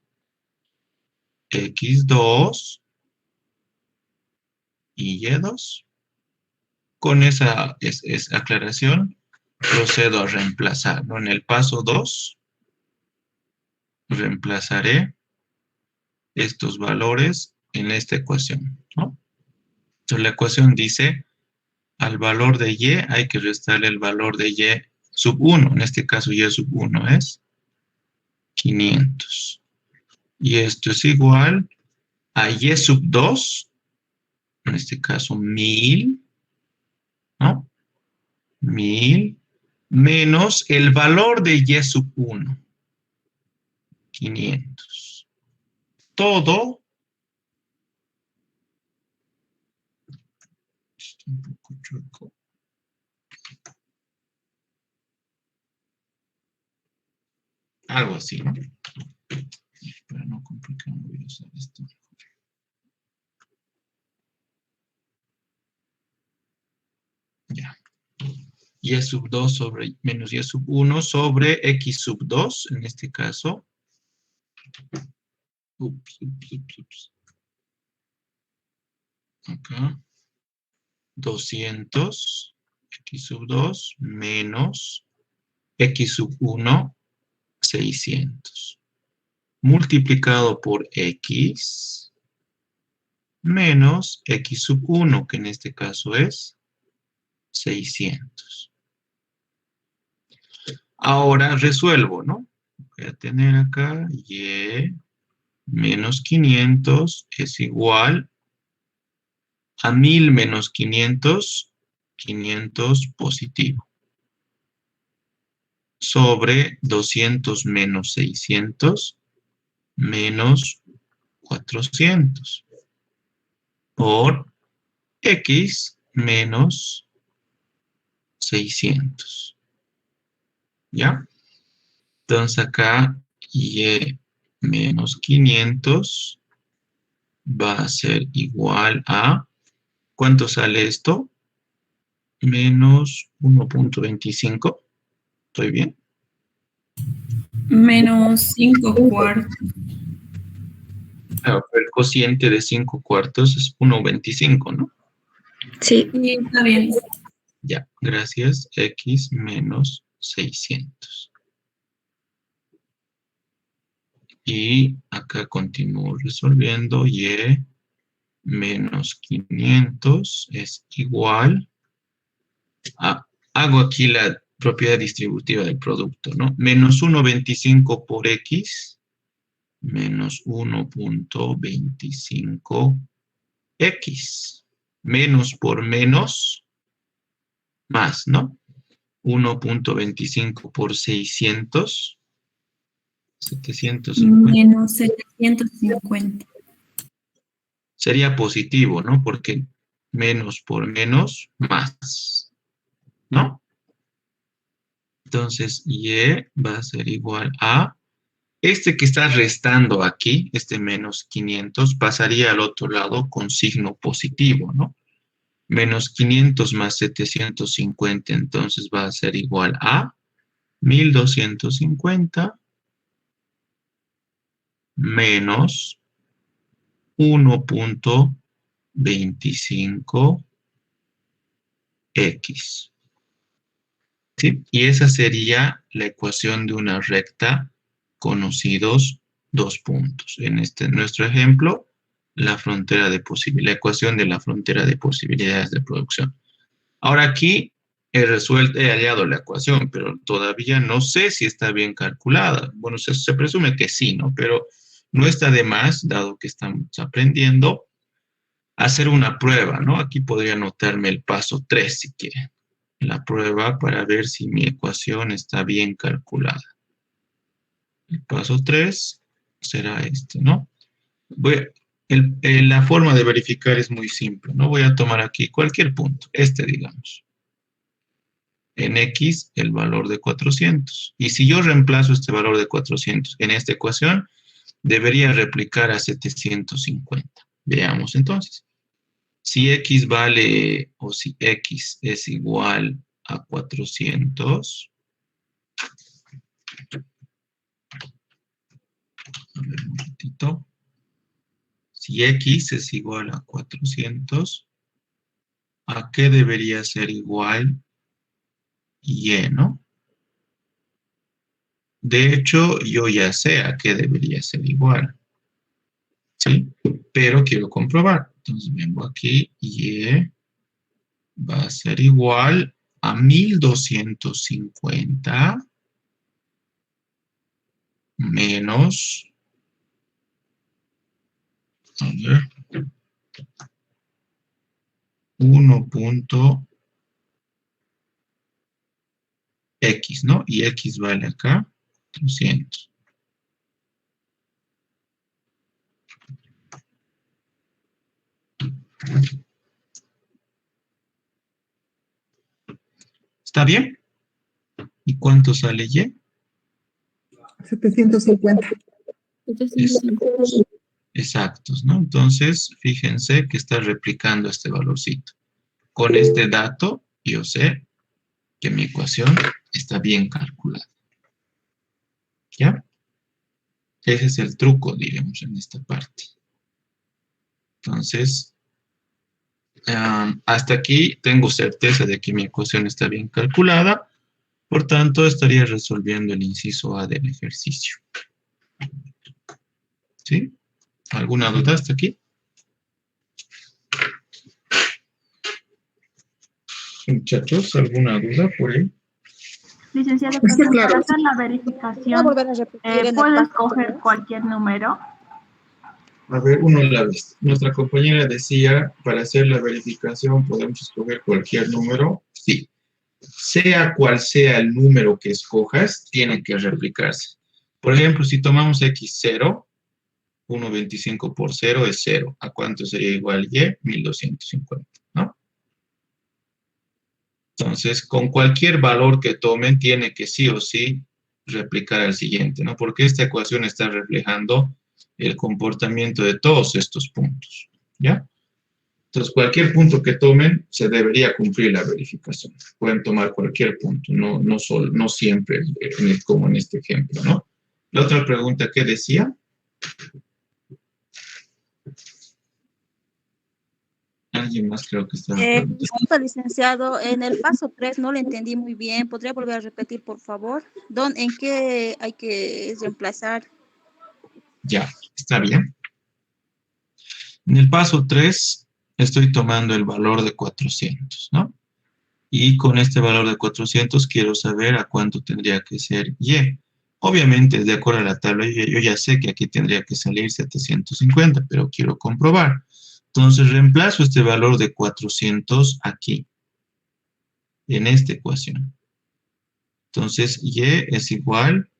A: X2 y Y2. Con esa aclaración, procedo a reemplazar, ¿no? En el paso 2, reemplazaré estos valores en esta ecuación, ¿no? Entonces, la ecuación dice, al valor de Y hay que restarle el valor de Y sub 1. En este caso, Y sub 1 es 500. Y esto es igual a Y sub 2, en este caso 1000, ¿no? 1000 menos el valor de Y sub 1, 500. Todo, está un poco chueco. Algo así, ¿no? Para no complicar, voy a usar esto. Ya. Y sub 2 sobre menos Y sub 1 sobre X sub 2, en este caso. Ups. Acá. 200, X sub 2, menos X sub 1, 600. Multiplicado por X, menos X sub 1, que en este caso es 600. Ahora resuelvo, ¿no? Voy a tener acá Y menos 500 es igual a 1000 menos 500, 500 positivo, sobre 200 menos 600 menos 400 por X menos 600. ¿Ya? Entonces acá Y menos 500 va a ser igual a, ¿cuánto sale esto? Menos 1.25. ¿Estoy bien?
B: Menos 5/4.
A: El cociente de 5/4 es 1.25, ¿no?
C: Sí.
B: Sí, está bien.
A: Ya, gracias. X menos 600. Y acá continúo resolviendo. Y menos 500 es igual a, hago aquí la propiedad distributiva del producto, ¿no? Menos 1.25 por X, menos 1.25 X. Menos por menos, más, ¿no? 1.25 por 600, 750.
B: Menos 750.
A: Sería positivo, ¿no? Porque menos por menos, más, ¿no? Entonces, Y va a ser igual a, este que está restando aquí, este menos 500, pasaría al otro lado con signo positivo, ¿no? Menos 500 más 750, entonces va a ser igual a 1250 menos 1.25 X. ¿Sí? Y esa sería la ecuación de una recta conocidos dos puntos. En nuestro ejemplo, la ecuación de la frontera de posibilidades de producción. Ahora aquí he hallado la ecuación, pero todavía no sé si está bien calculada. Bueno, se presume que sí, ¿no? Pero no está de más, dado que estamos aprendiendo, hacer una prueba, ¿no? Aquí podría anotarme el paso 3 si quieren. La prueba para ver si mi ecuación está bien calculada. El paso 3 será este, ¿no? La forma de verificar es muy simple, ¿no? Voy a tomar aquí cualquier punto, digamos. En X, el valor de 400. Y si yo reemplazo este valor de 400 en esta ecuación, debería replicar a 750. Veamos entonces. Si X vale, o si X es igual a 400, a ver un ratito. Si X es igual a 400, ¿a qué debería ser igual Y, no? De hecho, yo ya sé a qué debería ser igual, ¿sí? Pero quiero comprobar. Entonces vengo aquí, Y va a ser igual a 1250 menos, a ver, 1.x, ¿no? Y X vale acá 300. ¿Está bien? ¿Y cuánto sale Y?
D: 750.
A: Exactos, ¿no? Entonces, fíjense que está replicando este valorcito. Con este dato, yo sé que mi ecuación está bien calculada. ¿Ya? Ese es el truco, diremos, en esta parte. Entonces, hasta aquí tengo certeza de que mi ecuación está bien calculada. Por tanto, estaría resolviendo el inciso A del ejercicio. ¿Sí? ¿Alguna duda hasta aquí? Muchachos, ¿alguna duda por ahí?
C: Licenciado,
D: Está
C: perdón,
D: claro.
C: para hacer la
E: ¿Puedo
C: verificación,
E: volver a repetir en el
C: ¿puedo
E: paso
C: escoger
E: 3?
C: cualquier número?
A: A ver, uno a la vez. Nuestra compañera decía, para hacer la verificación podemos escoger cualquier número. Sí. Sea cual sea el número que escojas, tiene que replicarse. Por ejemplo, si tomamos x0, 1.25 por 0 es 0. ¿A cuánto sería igual y? 1250, ¿no? Entonces, con cualquier valor que tomen, tiene que sí o sí replicar al siguiente, ¿no? Porque esta ecuación está reflejando el comportamiento de todos estos puntos, ¿ya? Entonces, cualquier punto que tomen, se debería cumplir la verificación. Pueden tomar cualquier punto, no siempre, como en este ejemplo, ¿no? La otra pregunta, ¿qué decía? Alguien más creo que estaba preguntando.
E: Disculpa, licenciado, en el paso 3 no lo entendí muy bien. ¿Podría volver a repetir, por favor? ¿En qué hay que reemplazar?
A: Ya, está bien. En el paso 3 estoy tomando el valor de 400, ¿no? Y con este valor de 400 quiero saber a cuánto tendría que ser Y. Obviamente, de acuerdo a la tabla, yo ya sé que aquí tendría que salir 750, pero quiero comprobar. Entonces, reemplazo este valor de 400 aquí, en esta ecuación. Entonces, Y es igual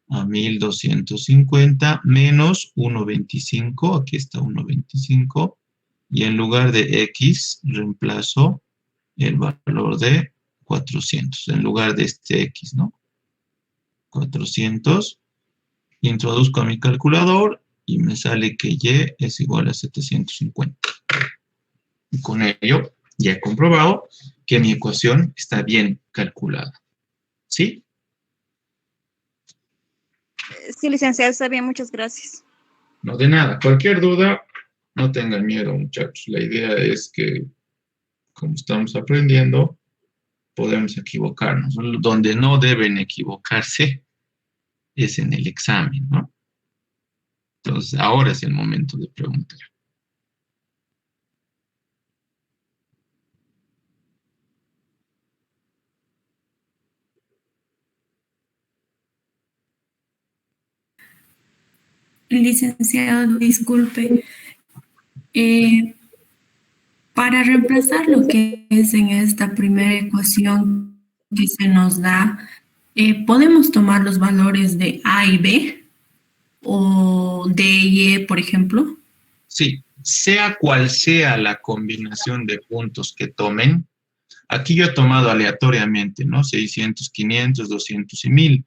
A: a 1250 menos 1.25, aquí está 1.25, y en lugar de X, reemplazo el valor de 400, en lugar de este X, ¿no? 400, introduzco a mi calculador y me sale que Y es igual a 750. Y con ello ya he comprobado que mi ecuación está bien calculada. ¿Sí?
E: Sí, licenciado, está bien, muchas gracias.
A: No, de nada. Cualquier duda, no tengan miedo, muchachos. La idea es que, como estamos aprendiendo, podemos equivocarnos. Donde no deben equivocarse es en el examen, ¿no? Entonces, ahora es el momento de preguntar.
B: Licenciado, disculpe. Para reemplazar lo que es en esta primera ecuación que se nos da, podemos tomar los valores de A y B o D y E, por ejemplo.
A: Sí, sea cual sea la combinación de puntos que tomen, aquí yo he tomado aleatoriamente, ¿no? 600, 500, 200 y 1000.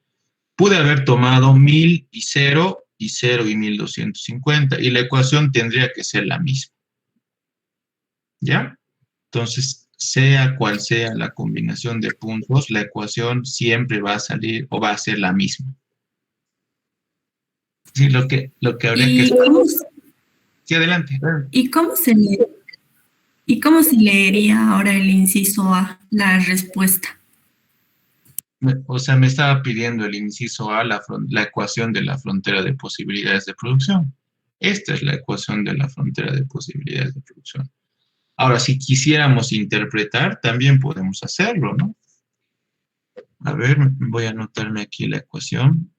A: Pude haber tomado 1000 y 0 y 1250 y la ecuación tendría que ser la misma. ¿Ya? Entonces, sea cual sea la combinación de puntos, la ecuación siempre va a salir o va a ser la misma. Sí, lo que habría que...
B: ¿Y
A: Sí, adelante.
B: y cómo se le, y cómo se leería ahora el inciso A, la respuesta?
A: O sea, me estaba pidiendo el inciso A, la ecuación de la frontera de posibilidades de producción. Esta es la ecuación de la frontera de posibilidades de producción. Ahora, si quisiéramos interpretar, también podemos hacerlo, ¿no? A ver, voy a anotarme aquí la ecuación.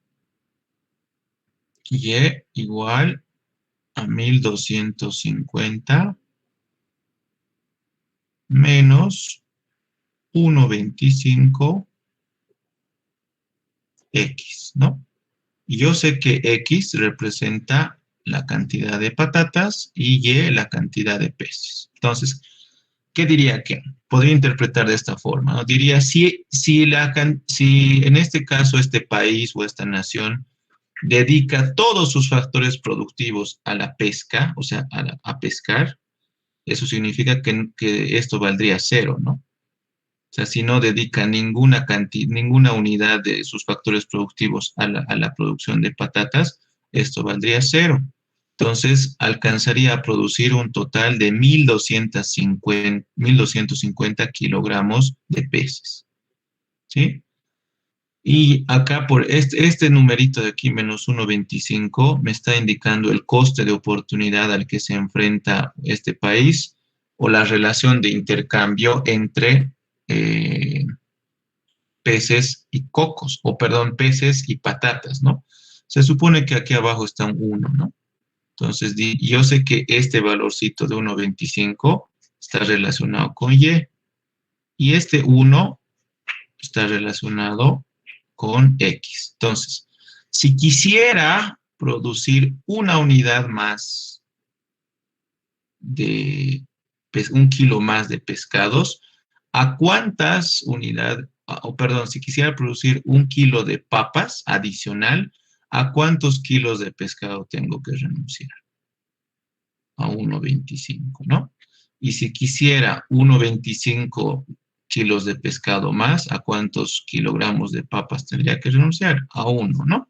A: Y igual a 1250 menos 1,25 X, ¿no? Y yo sé que X representa la cantidad de patatas y Y la cantidad de peces. Entonces, ¿qué diría que? Podría interpretar de esta forma, ¿no? Diría, si en este caso este país o esta nación dedica todos sus factores productivos a la pesca, o sea, a pescar, eso significa que esto valdría cero, ¿no? O sea, si no dedica ninguna unidad de sus factores productivos a la producción de patatas, esto valdría cero. Entonces, alcanzaría a producir un total de 1,250 kilogramos de peces. ¿Sí? Y acá por este numerito de aquí, menos 1,25, me está indicando el coste de oportunidad al que se enfrenta este país o la relación de intercambio entre peces y cocos, o perdón, peces y patatas, ¿no? Se supone que aquí abajo está un 1, ¿no? Entonces, yo sé que este valorcito de 1,25 está relacionado con y este 1 está relacionado con X. Entonces, si quisiera producir una unidad más de, un kilo más de pescados, ¿a cuántas unidades, o perdón, si quisiera producir un kilo de papas adicional, ¿a cuántos kilos de pescado tengo que renunciar? A 1,25, ¿no? Y si quisiera 1,25 kilos de pescado más, ¿a cuántos kilogramos de papas tendría que renunciar? A 1, ¿no?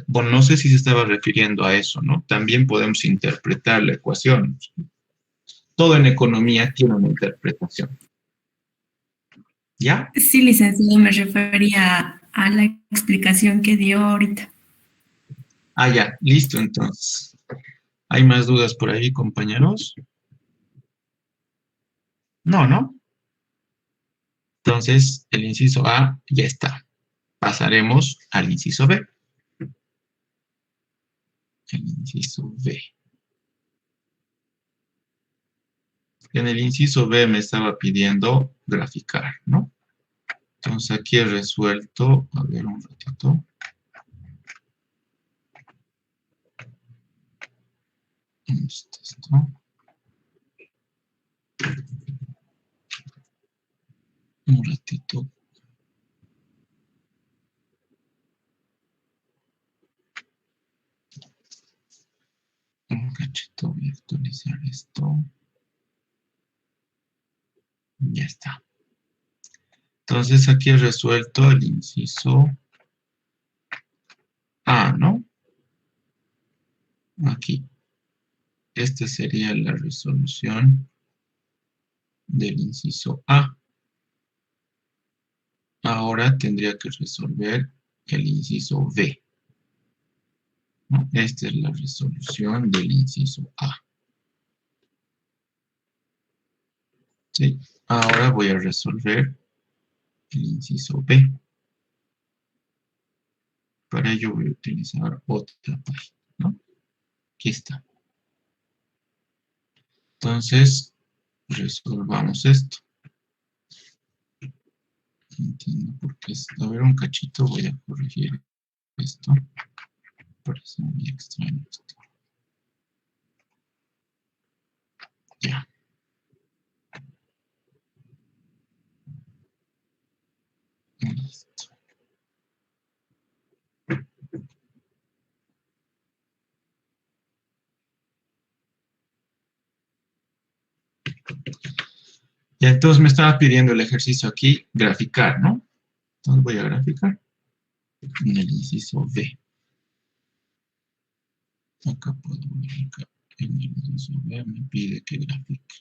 A: Bueno, no sé si se estaba refiriendo a eso, ¿no? También podemos interpretar la ecuación. Todo en economía tiene una interpretación. ¿Ya?
B: Sí, licenciado, me refería a la explicación que dio ahorita.
A: Ah, ya, listo entonces. ¿Hay más dudas por ahí, compañeros? No, ¿no? Entonces, el inciso A ya está. Pasaremos al inciso B. El inciso B. En el inciso B me estaba pidiendo graficar, ¿no? Entonces aquí he resuelto, a ver un ratito. Esto. Un ratito. Un cachito, voy a actualizar esto. Ya está. Entonces aquí he resuelto el inciso A, ¿no? Aquí. Esta sería la resolución del inciso A. Ahora tendría que resolver el inciso B, ¿no? Esta es la resolución del inciso A. ¿Sí? Ahora voy a resolver el inciso B. Para ello voy a utilizar otra página, ¿no? Aquí está. Entonces, resolvamos esto. No entiendo por qué. A ver, un cachito, voy a corregir esto. parece muy extraño esto. Ya. Listo. Y entonces me estaba pidiendo el ejercicio aquí, graficar, ¿no? Entonces voy a graficar en el inciso B. Acá puedo graficar en el inciso B, me pide que grafique.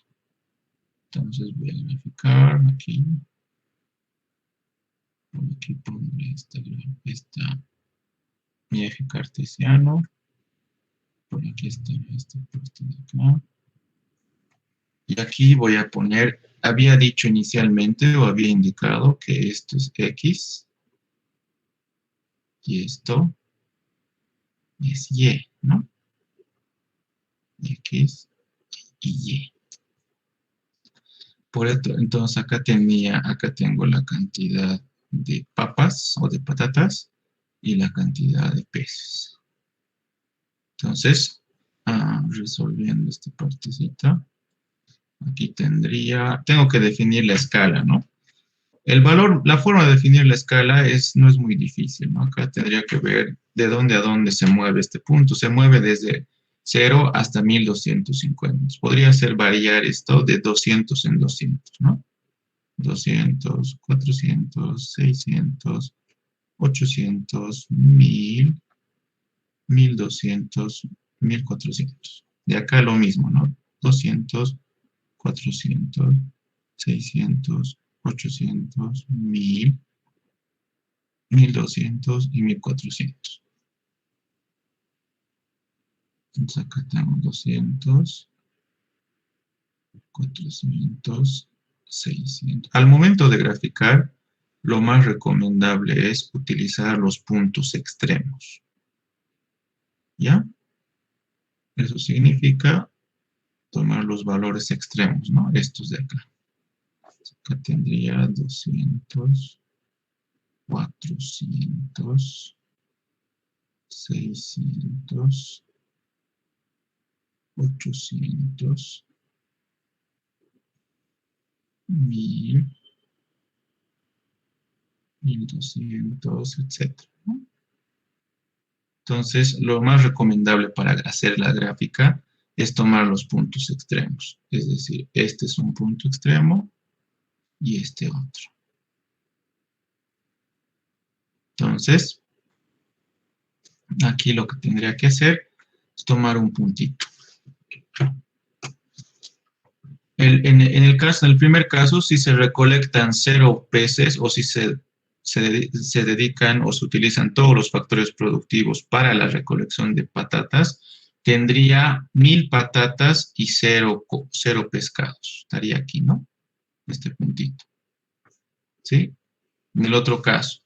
A: Entonces voy a graficar aquí. Por aquí pondré mi eje cartesiano. Por aquí está esta parte de acá. Y aquí voy a poner, había dicho inicialmente o había indicado que esto es X. Y esto es Y, ¿no? X y Y. Por esto, entonces acá tengo la cantidad de papas o de patatas y la cantidad de peces. Entonces, resolviendo esta partecita, aquí tengo que definir la escala, ¿no? El valor, la forma de definir la escala no es muy difícil, ¿no? Acá tendría que ver de dónde a dónde se mueve este punto. Se mueve desde 0 hasta 1250. Podría ser variar esto de 200 en 200, ¿no? 200, 400, 600, 800, 1000, 1200, 1400. De acá lo mismo, ¿no? 200, 400, 600, 800, 1000, 1200 y 1400. Entonces acá tenemos 200, 400, 600. Al momento de graficar, lo más recomendable es utilizar los puntos extremos. ¿Ya? Eso significa tomar los valores extremos, ¿no? Estos de acá. Acá tendría 200, 400, 600, 800, 1000, 1200, etc. ¿no? Entonces, lo más recomendable para hacer la gráfica es tomar los puntos extremos. Es decir, este es un punto extremo y este otro. Entonces, aquí lo que tendría que hacer es tomar un puntito. En el primer caso, si se recolectan 0 peces o si se dedican o se utilizan todos los factores productivos para la recolección de patatas, tendría 1000 patatas y 0 pescados. Estaría aquí, ¿no? Este puntito. ¿Sí? En el otro caso,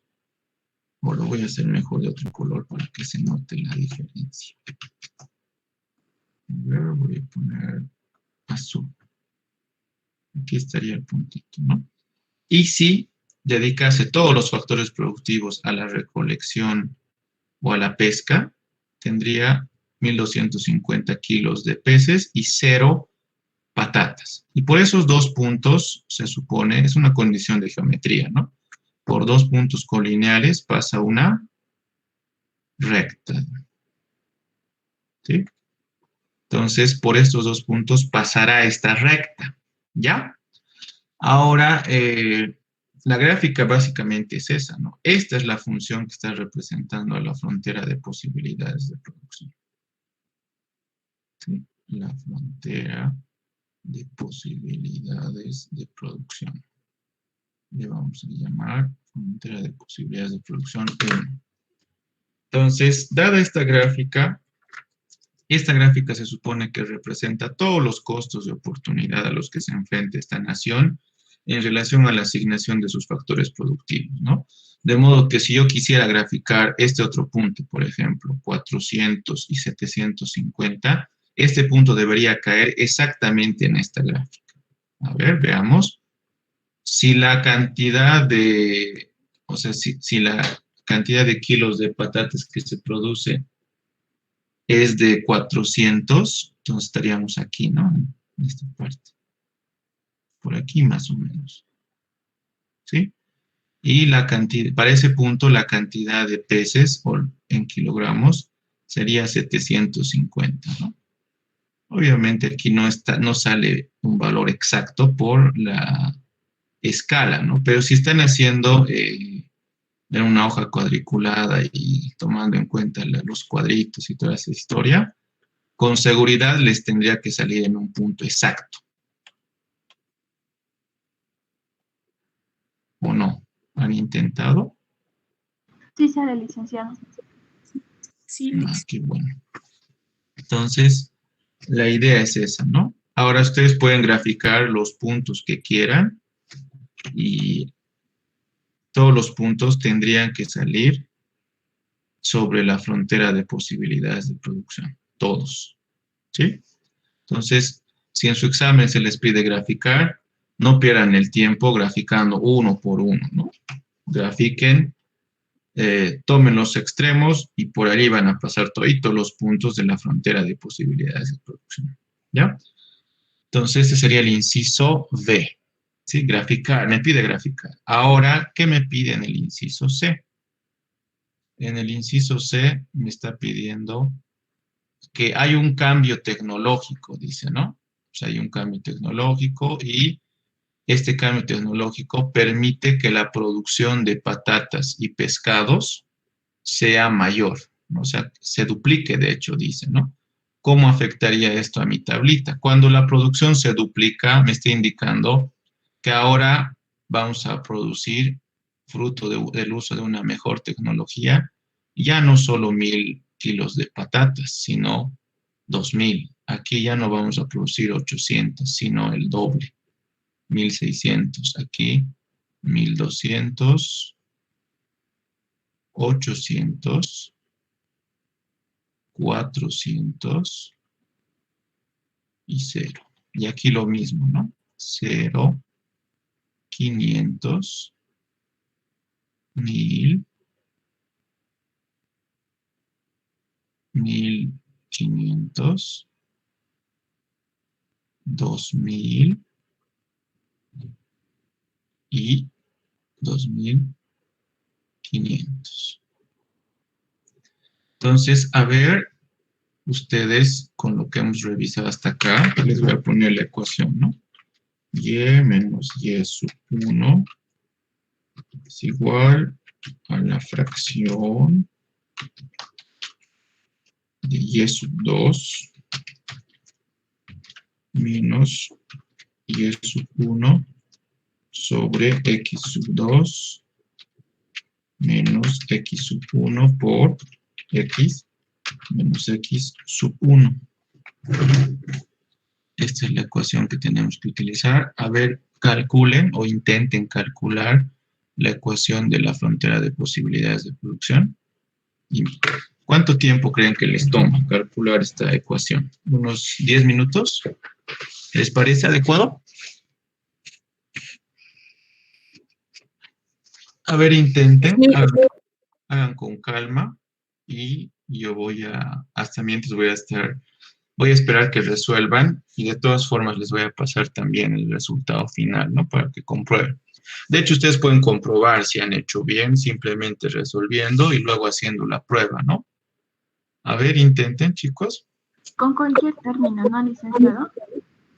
A: o lo voy a hacer mejor de otro color para que se note la diferencia. A ver, voy a poner azul. Aquí estaría el puntito, ¿no? Y si dedicase todos los factores productivos a la recolección o a la pesca, tendría 1250 kilos de peces y 0 patatas. Y por esos 2 puntos, se supone, es una condición de geometría, ¿no? Por 2 puntos colineales pasa una recta. ¿Sí? Entonces, por estos 2 puntos pasará esta recta. ¿Ya? Ahora, la gráfica básicamente es esa, ¿no? Esta es la función que está representando a la frontera de posibilidades de producción. ¿Sí? La frontera de posibilidades de producción. Le vamos a llamar frontera de posibilidades de producción 1. Entonces, dada esta gráfica se supone que representa todos los costos de oportunidad a los que se enfrenta esta nación en relación a la asignación de sus factores productivos, ¿no? De modo que si yo quisiera graficar este otro punto, por ejemplo, 400 y 750, este punto debería caer exactamente en esta gráfica. A ver, veamos. Si la cantidad de, si la cantidad de kilos de patatas que se produce es de 400, entonces estaríamos aquí, ¿no? En esta parte. Por aquí más o menos. ¿Sí? Y la cantidad, para ese punto, la cantidad de peces en kilogramos sería 750, ¿no? Obviamente aquí no sale un valor exacto por la escala, ¿no? Pero si están haciendo en una hoja cuadriculada y tomando en cuenta los cuadritos y toda esa historia, con seguridad les tendría que salir en un punto exacto. ¿O no? ¿Han intentado?
C: Sí, sale, licenciado.
E: Sí,
A: Qué bueno. Entonces, la idea es esa, ¿no? Ahora ustedes pueden graficar los puntos que quieran y todos los puntos tendrían que salir sobre la frontera de posibilidades de producción. Todos. ¿Sí? Entonces, si en su examen se les pide graficar, no pierdan el tiempo graficando uno por uno, ¿no? Grafiquen, tomen los extremos y por ahí van a pasar todos los puntos de la frontera de posibilidades de producción. ¿Ya? Entonces, ese sería el inciso B. ¿Sí? Graficar, me pide graficar. Ahora, ¿qué me pide en el inciso C? En el inciso C me está pidiendo que hay un cambio tecnológico, dice, ¿no? O sea, hay un cambio tecnológico y este cambio tecnológico permite que la producción de patatas y pescados sea mayor, ¿no? O sea, se duplique, de hecho, dice, ¿no? ¿Cómo afectaría esto a mi tablita? Cuando la producción se duplica, me está indicando que ahora vamos a producir, fruto del uso de una mejor tecnología, ya no solo 1000 kilos de patatas, sino 2000. Aquí ya no vamos a producir 800, sino el doble, 1600. Aquí 1200, 800, 400 y 0. Y aquí lo mismo, ¿no? 0, 500, 1000, 1500, 2000 y 2500. Entonces, a ver, ustedes con lo que hemos revisado hasta acá, les voy a poner la ecuación, ¿no? Y menos y sub 1 es igual a la fracción de y sub 2 menos y sub 1 sobre x sub 2 menos x sub 1 por x menos x sub 1. Esta es la ecuación que tenemos que utilizar. A ver, calculen o intenten calcular la ecuación de la frontera de posibilidades de producción. ¿Y cuánto tiempo creen que les toma calcular esta ecuación? ¿Unos 10 minutos? ¿Les parece adecuado? A ver, intenten, hagan con calma y yo hasta mientras voy a esperar que resuelvan y de todas formas les voy a pasar también el resultado final, ¿no? Para que comprueben. De hecho, ustedes pueden comprobar si han hecho bien simplemente resolviendo y luego haciendo la prueba, ¿no? A ver, intenten, chicos.
C: Con cualquier término, ¿no, licenciado?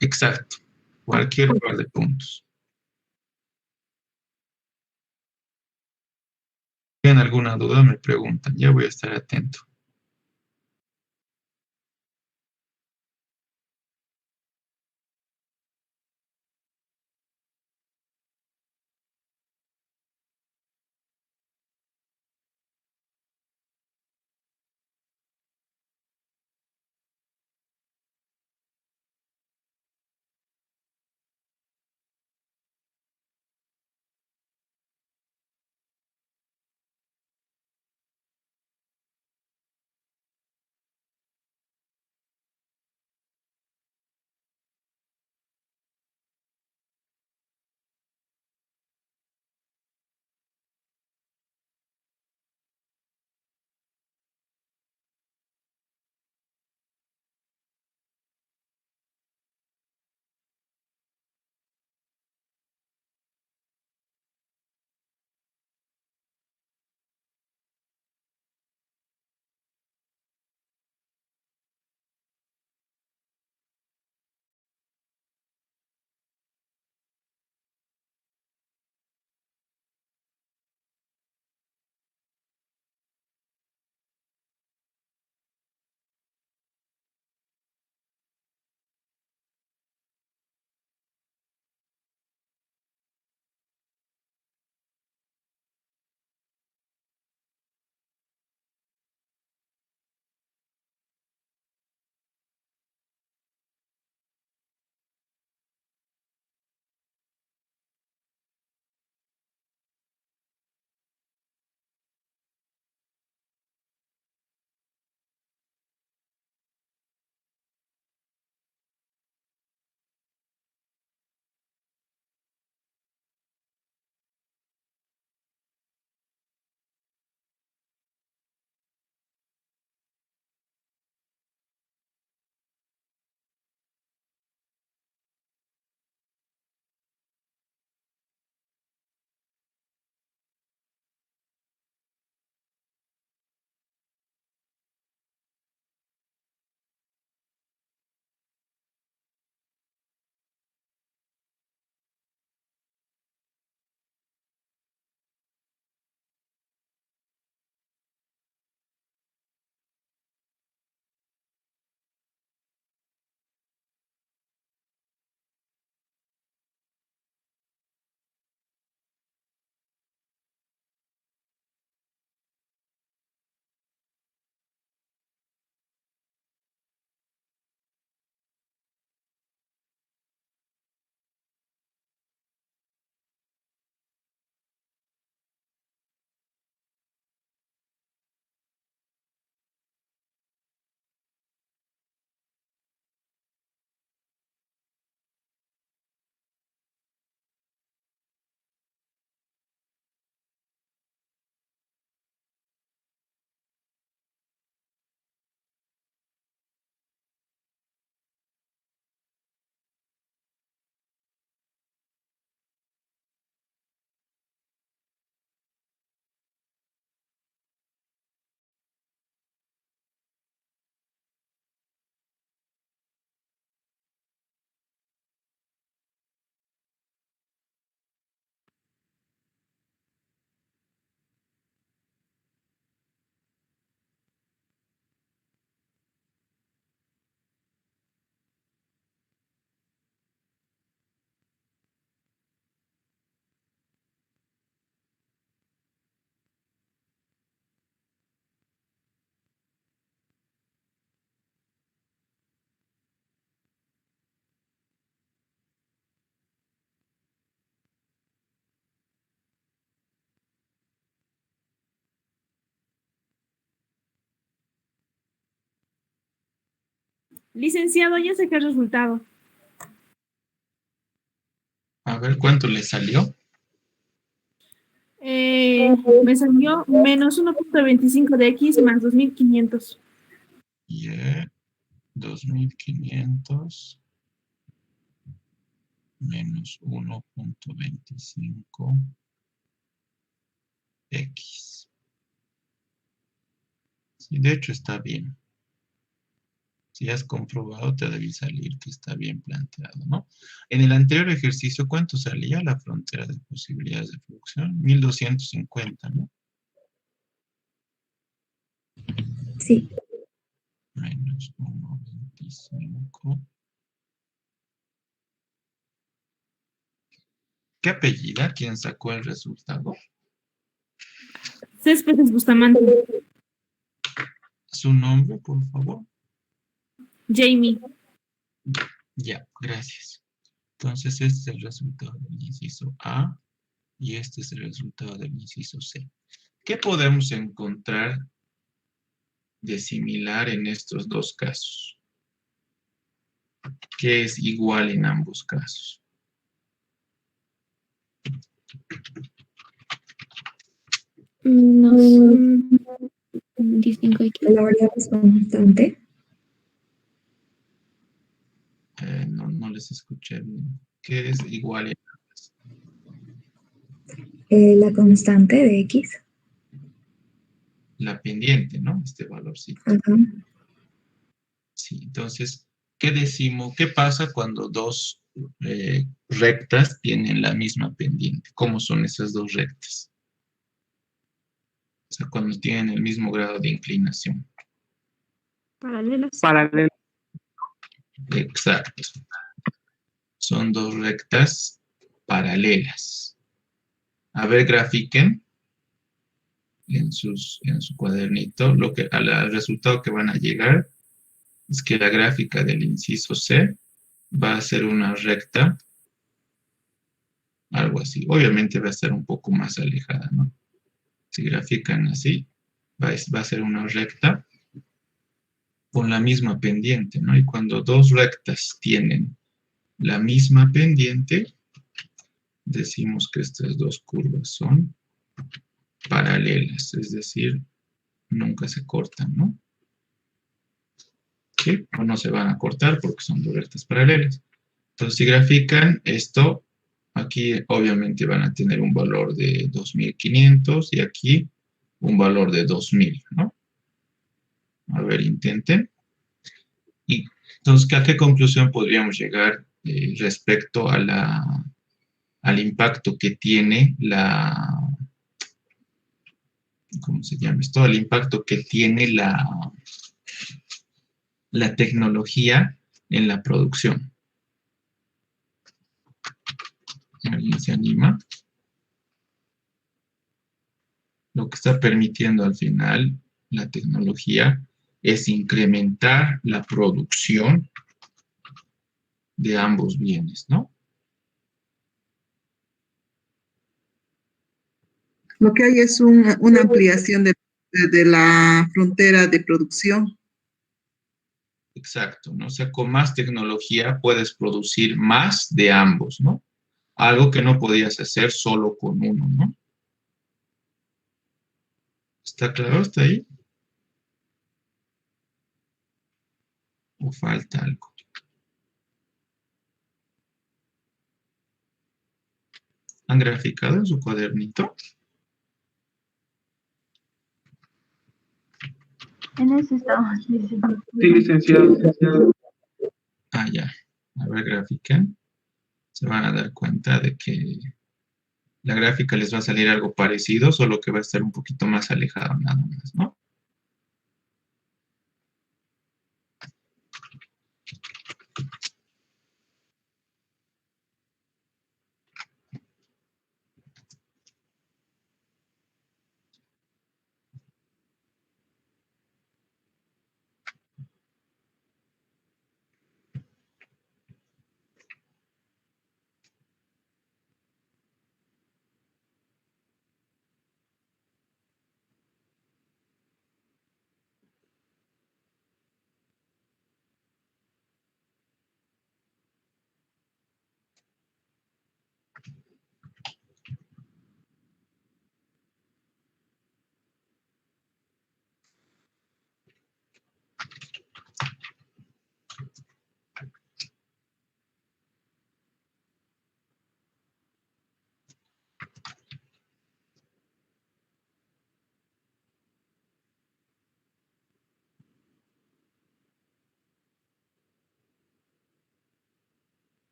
A: Exacto. Cualquier par de puntos. Si tienen alguna duda, me preguntan. Ya voy a estar atento.
D: Licenciado, ya saqué el resultado.
A: A ver, ¿cuánto le salió?
D: Me salió menos 1.25 de X más 2500.
A: Yeah, 2500 menos 1.25 X. Sí, de hecho está bien. Si has comprobado, te debe salir que está bien planteado, ¿no? En el anterior ejercicio, ¿cuánto salía la frontera de posibilidades de producción? 1250, ¿no?
F: Sí,
A: Menos 1.25. ¿Qué apellida? ¿Quién sacó el resultado?
D: Céspedes Bustamante.
A: Su nombre, por favor.
D: Jamie.
A: Ya, gracias. Entonces, este es el resultado del inciso A y este es el resultado del inciso C. ¿Qué podemos encontrar de similar en estos dos casos? ¿Qué es igual en ambos casos?
F: la variable es constante.
A: No les escuché bien. ¿Qué es igual en ambas?
F: La constante de X.
A: La pendiente, ¿no? Este valorcito.
F: Ajá.
A: Sí, entonces, ¿qué decimos? ¿Qué pasa cuando dos rectas tienen la misma pendiente? ¿Cómo son esas dos rectas? O sea, cuando tienen el mismo grado de inclinación.
C: Paralelas.
A: Exacto. Son dos rectas paralelas. A ver, grafiquen en su cuadernito al resultado que van a llegar es que la gráfica del inciso C va a ser una recta, algo así. Obviamente va a estar un poco más alejada, ¿no? Si grafican así, va a ser una recta con la misma pendiente, ¿no? Y cuando dos rectas tienen la misma pendiente, decimos que estas dos curvas son paralelas, es decir, nunca se cortan, ¿no? ¿Sí? O no se van a cortar porque son dos rectas paralelas. Entonces, si grafican esto, aquí obviamente van a tener un valor de 2500 y aquí un valor de 2000, ¿no? A ver, intenten. Y entonces, ¿a qué conclusión podríamos llegar respecto a al impacto que tiene ¿cómo se llama esto? Al impacto que tiene la tecnología en la producción? ¿Alguien se anima? Lo que está permitiendo al final la tecnología es incrementar la producción de ambos bienes, ¿no?
G: Lo que hay es una ampliación de la frontera de producción.
A: Exacto, ¿no? O sea, con más tecnología puedes producir más de ambos, ¿no? Algo que no podías hacer solo con uno, ¿no? ¿Está claro hasta ahí? ¿O falta algo? ¿Han graficado en su cuadernito?
C: En eso estamos, licenciado.
H: Sí, licenciado.
A: Ah, ya. A ver, grafiquen. Se van a dar cuenta de que la gráfica les va a salir algo parecido, solo que va a estar un poquito más alejado nada más, ¿no?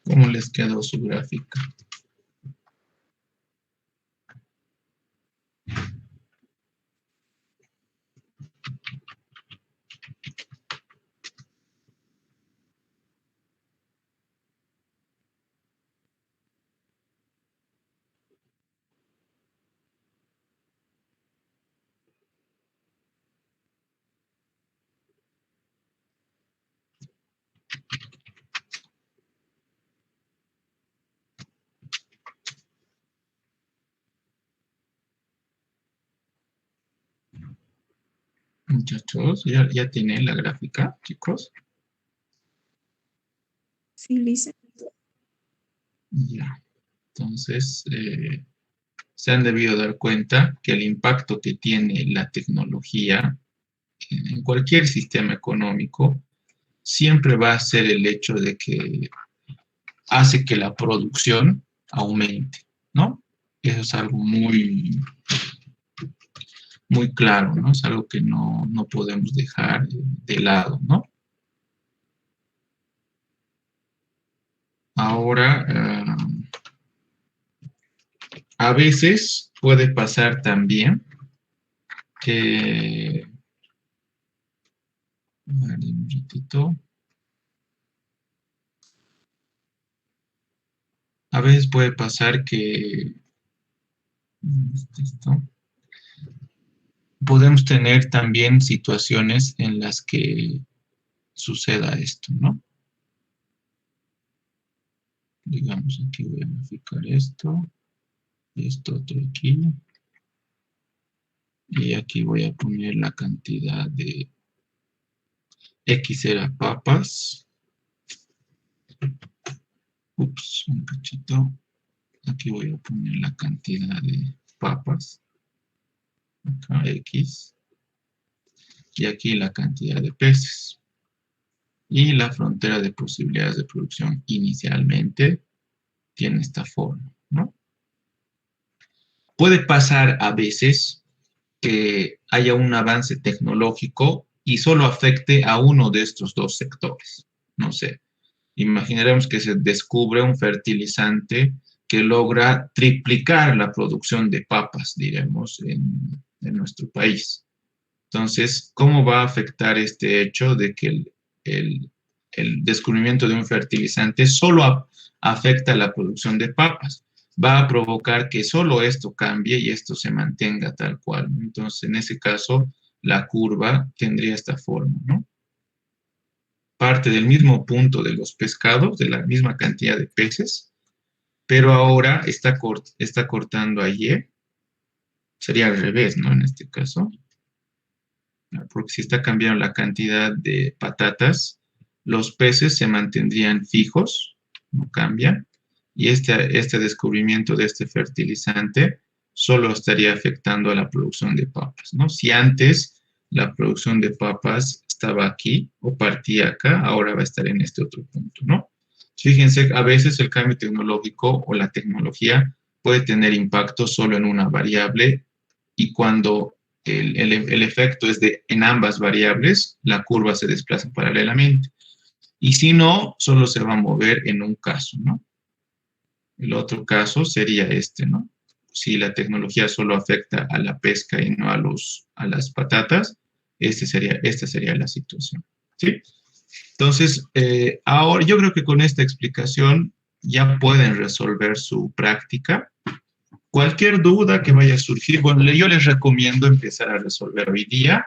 A: ¿Cómo les quedó su gráfica? Muchachos, ¿ya tienen la gráfica, chicos?
D: Sí, Lisa.
A: Ya. Entonces, se han debido dar cuenta que el impacto que tiene la tecnología en cualquier sistema económico siempre va a ser el hecho de que hace que la producción aumente, ¿no? Eso es algo muy, muy claro, ¿no? Es algo que no podemos dejar de lado, ¿no? Ahora, a veces puede pasar también que... Vale, un ratito. A veces puede pasar que... Esto, podemos tener también situaciones en las que suceda esto, ¿no? Digamos, aquí voy a modificar esto, y esto otro aquí, y aquí voy a poner la cantidad de X era papas. Ups, un cachito. Aquí voy a poner la cantidad de papas. Acá X. Y aquí la cantidad de peces. Y la frontera de posibilidades de producción inicialmente tiene esta forma, ¿no? Puede pasar a veces que haya un avance tecnológico y solo afecte a uno de estos dos sectores. No sé, imaginaremos que se descubre un fertilizante que logra triplicar la producción de papas, diremos, en nuestro país. Entonces, ¿cómo va a afectar este hecho de que el descubrimiento de un fertilizante solo afecta la producción de papas? Va a provocar que solo esto cambie y esto se mantenga tal cual, ¿no? Entonces, en ese caso, la curva tendría esta forma, ¿no? Parte del mismo punto de los pescados, de la misma cantidad de peces, pero ahora está cortando a Y. Sería al revés, ¿no? En este caso. Porque si está cambiando la cantidad de patatas, los peces se mantendrían fijos, no cambian, y este descubrimiento de este fertilizante solo estaría afectando a la producción de papas, ¿no? Si antes la producción de papas estaba aquí o partía acá, ahora va a estar en este otro punto, ¿no? Fíjense, a veces el cambio tecnológico o la tecnología puede tener impacto solo en una variable y cuando el efecto es en ambas variables, la curva se desplaza paralelamente. Y si no, solo se va a mover en un caso, ¿no? El otro caso sería este, ¿no? Si la tecnología solo afecta a la pesca y no a las patatas, esta sería la situación, ¿sí? Entonces, ahora yo creo que con esta explicación ya pueden resolver su práctica. Cualquier duda que vaya a surgir, bueno, yo les recomiendo empezar a resolver hoy día,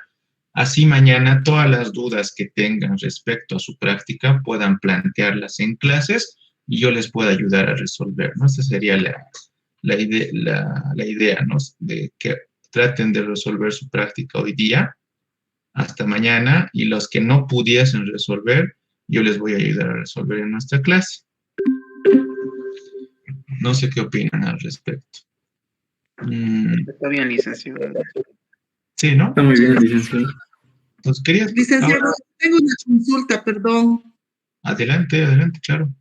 A: así mañana todas las dudas que tengan respecto a su práctica puedan plantearlas en clases y yo les puedo ayudar a resolver, ¿no? Esa sería la idea, ¿no? De que traten de resolver su práctica hoy día hasta mañana y los que no pudiesen resolver, yo les voy a ayudar a resolver en nuestra clase. No sé qué opinan al respecto.
H: Está bien, licenciado.
A: Sí, ¿no?
H: Está muy bien, licenciado.
A: Entonces, querías...
G: Licenciado, tengo una consulta, perdón.
A: Adelante, claro.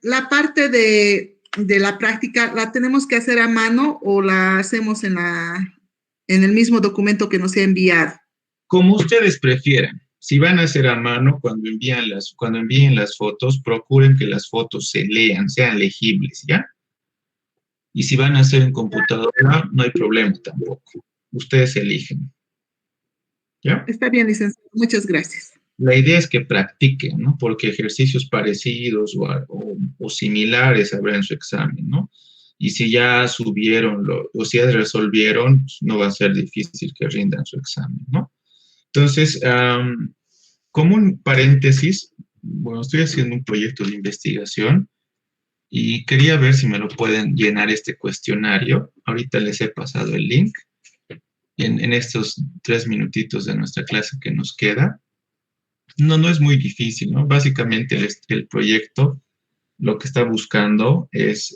G: La parte de la práctica, ¿la tenemos que hacer a mano o la hacemos en el mismo documento que nos ha enviado?
A: Como ustedes prefieran. Si van a hacer a mano, cuando envíen las fotos, procuren que las fotos se lean, sean legibles, ¿ya? Y si van a hacer en computadora, no hay problema tampoco. Ustedes eligen. ¿Ya?
G: Está bien, licenciado. Muchas gracias.
A: La idea es que practiquen, ¿no? Porque ejercicios parecidos o similares habrá en su examen, ¿no? Y si ya subieron o si ya resolvieron, pues no va a ser difícil que rindan su examen, ¿no? Entonces, como un paréntesis, bueno, estoy haciendo un proyecto de investigación y quería ver si me lo pueden llenar este cuestionario. Ahorita les he pasado el link en estos 3 minutitos de nuestra clase que nos queda. No es muy difícil, ¿no? Básicamente el proyecto lo que está buscando es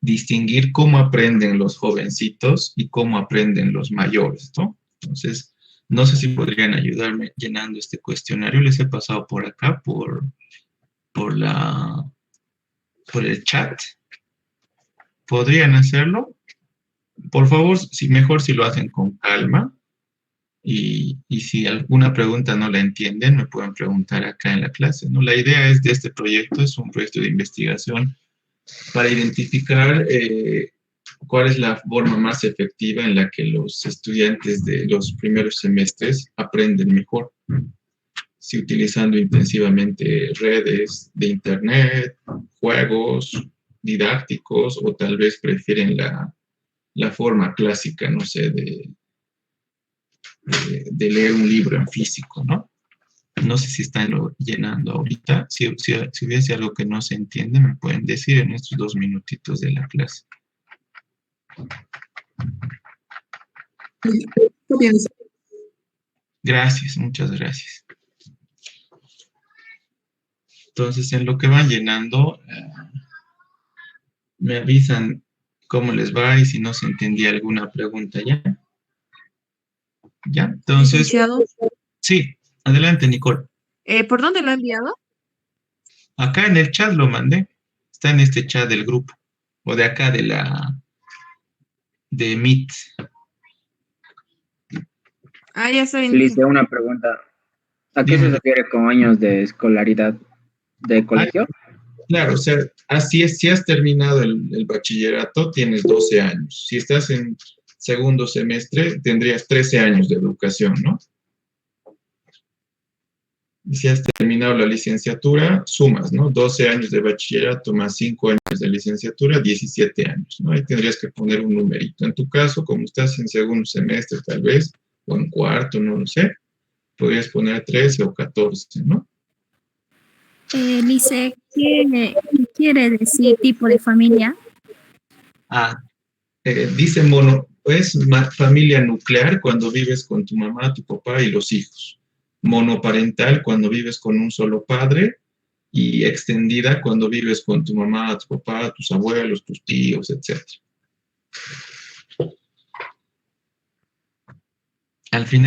A: distinguir cómo aprenden los jovencitos y cómo aprenden los mayores, ¿no? Entonces, no sé si podrían ayudarme llenando este cuestionario. Les he pasado por acá, por el chat. ¿Podrían hacerlo? Por favor, mejor si lo hacen con calma. Y si alguna pregunta no la entienden, me pueden preguntar acá en la clase, ¿no? La idea de este proyecto es un proyecto de investigación para identificar cuál es la forma más efectiva en la que los estudiantes de los primeros semestres aprenden mejor. Si utilizando intensivamente redes de internet, juegos didácticos, o tal vez prefieren la forma clásica, no sé, de leer un libro en físico, ¿no? No sé si están llenando ahorita. Si hubiese algo que no se entiende, me pueden decir en estos 2 minutitos de la clase.
G: Está bien.
A: Gracias, muchas gracias. Entonces, en lo que van llenando, me avisan cómo les va y si no se entendía alguna pregunta ya. ¿Ya? Entonces,
D: Licenciado,
A: sí, adelante, Nicole.
D: ¿por dónde lo ha enviado?
A: Acá en el chat lo mandé. Está en este chat del grupo. O de acá de Meet.
D: Ah, ya estoy.
H: Lice, una pregunta. ¿A qué se
A: Dime.
H: refiere con años de escolaridad de colegio?
A: Claro, o sea, así es, si has terminado el bachillerato, tienes 12 años. Si estás en segundo semestre, tendrías 13 años de educación, ¿no? Y si has terminado la licenciatura, sumas, ¿no? 12 años de bachillerato más 5 años de licenciatura, 17 años, ¿no? Ahí tendrías que poner un numerito. En tu caso, como estás en segundo semestre tal vez, o en cuarto, no lo sé, podrías poner 13 o 14, ¿no?
C: Lice, ¿qué quiere decir tipo de familia?
A: Dice es familia nuclear cuando vives con tu mamá, tu papá y los hijos. Monoparental cuando vives con un solo padre, y extendida cuando vives con tu mamá, tu papá, tus abuelos, tus tíos, etc. Al final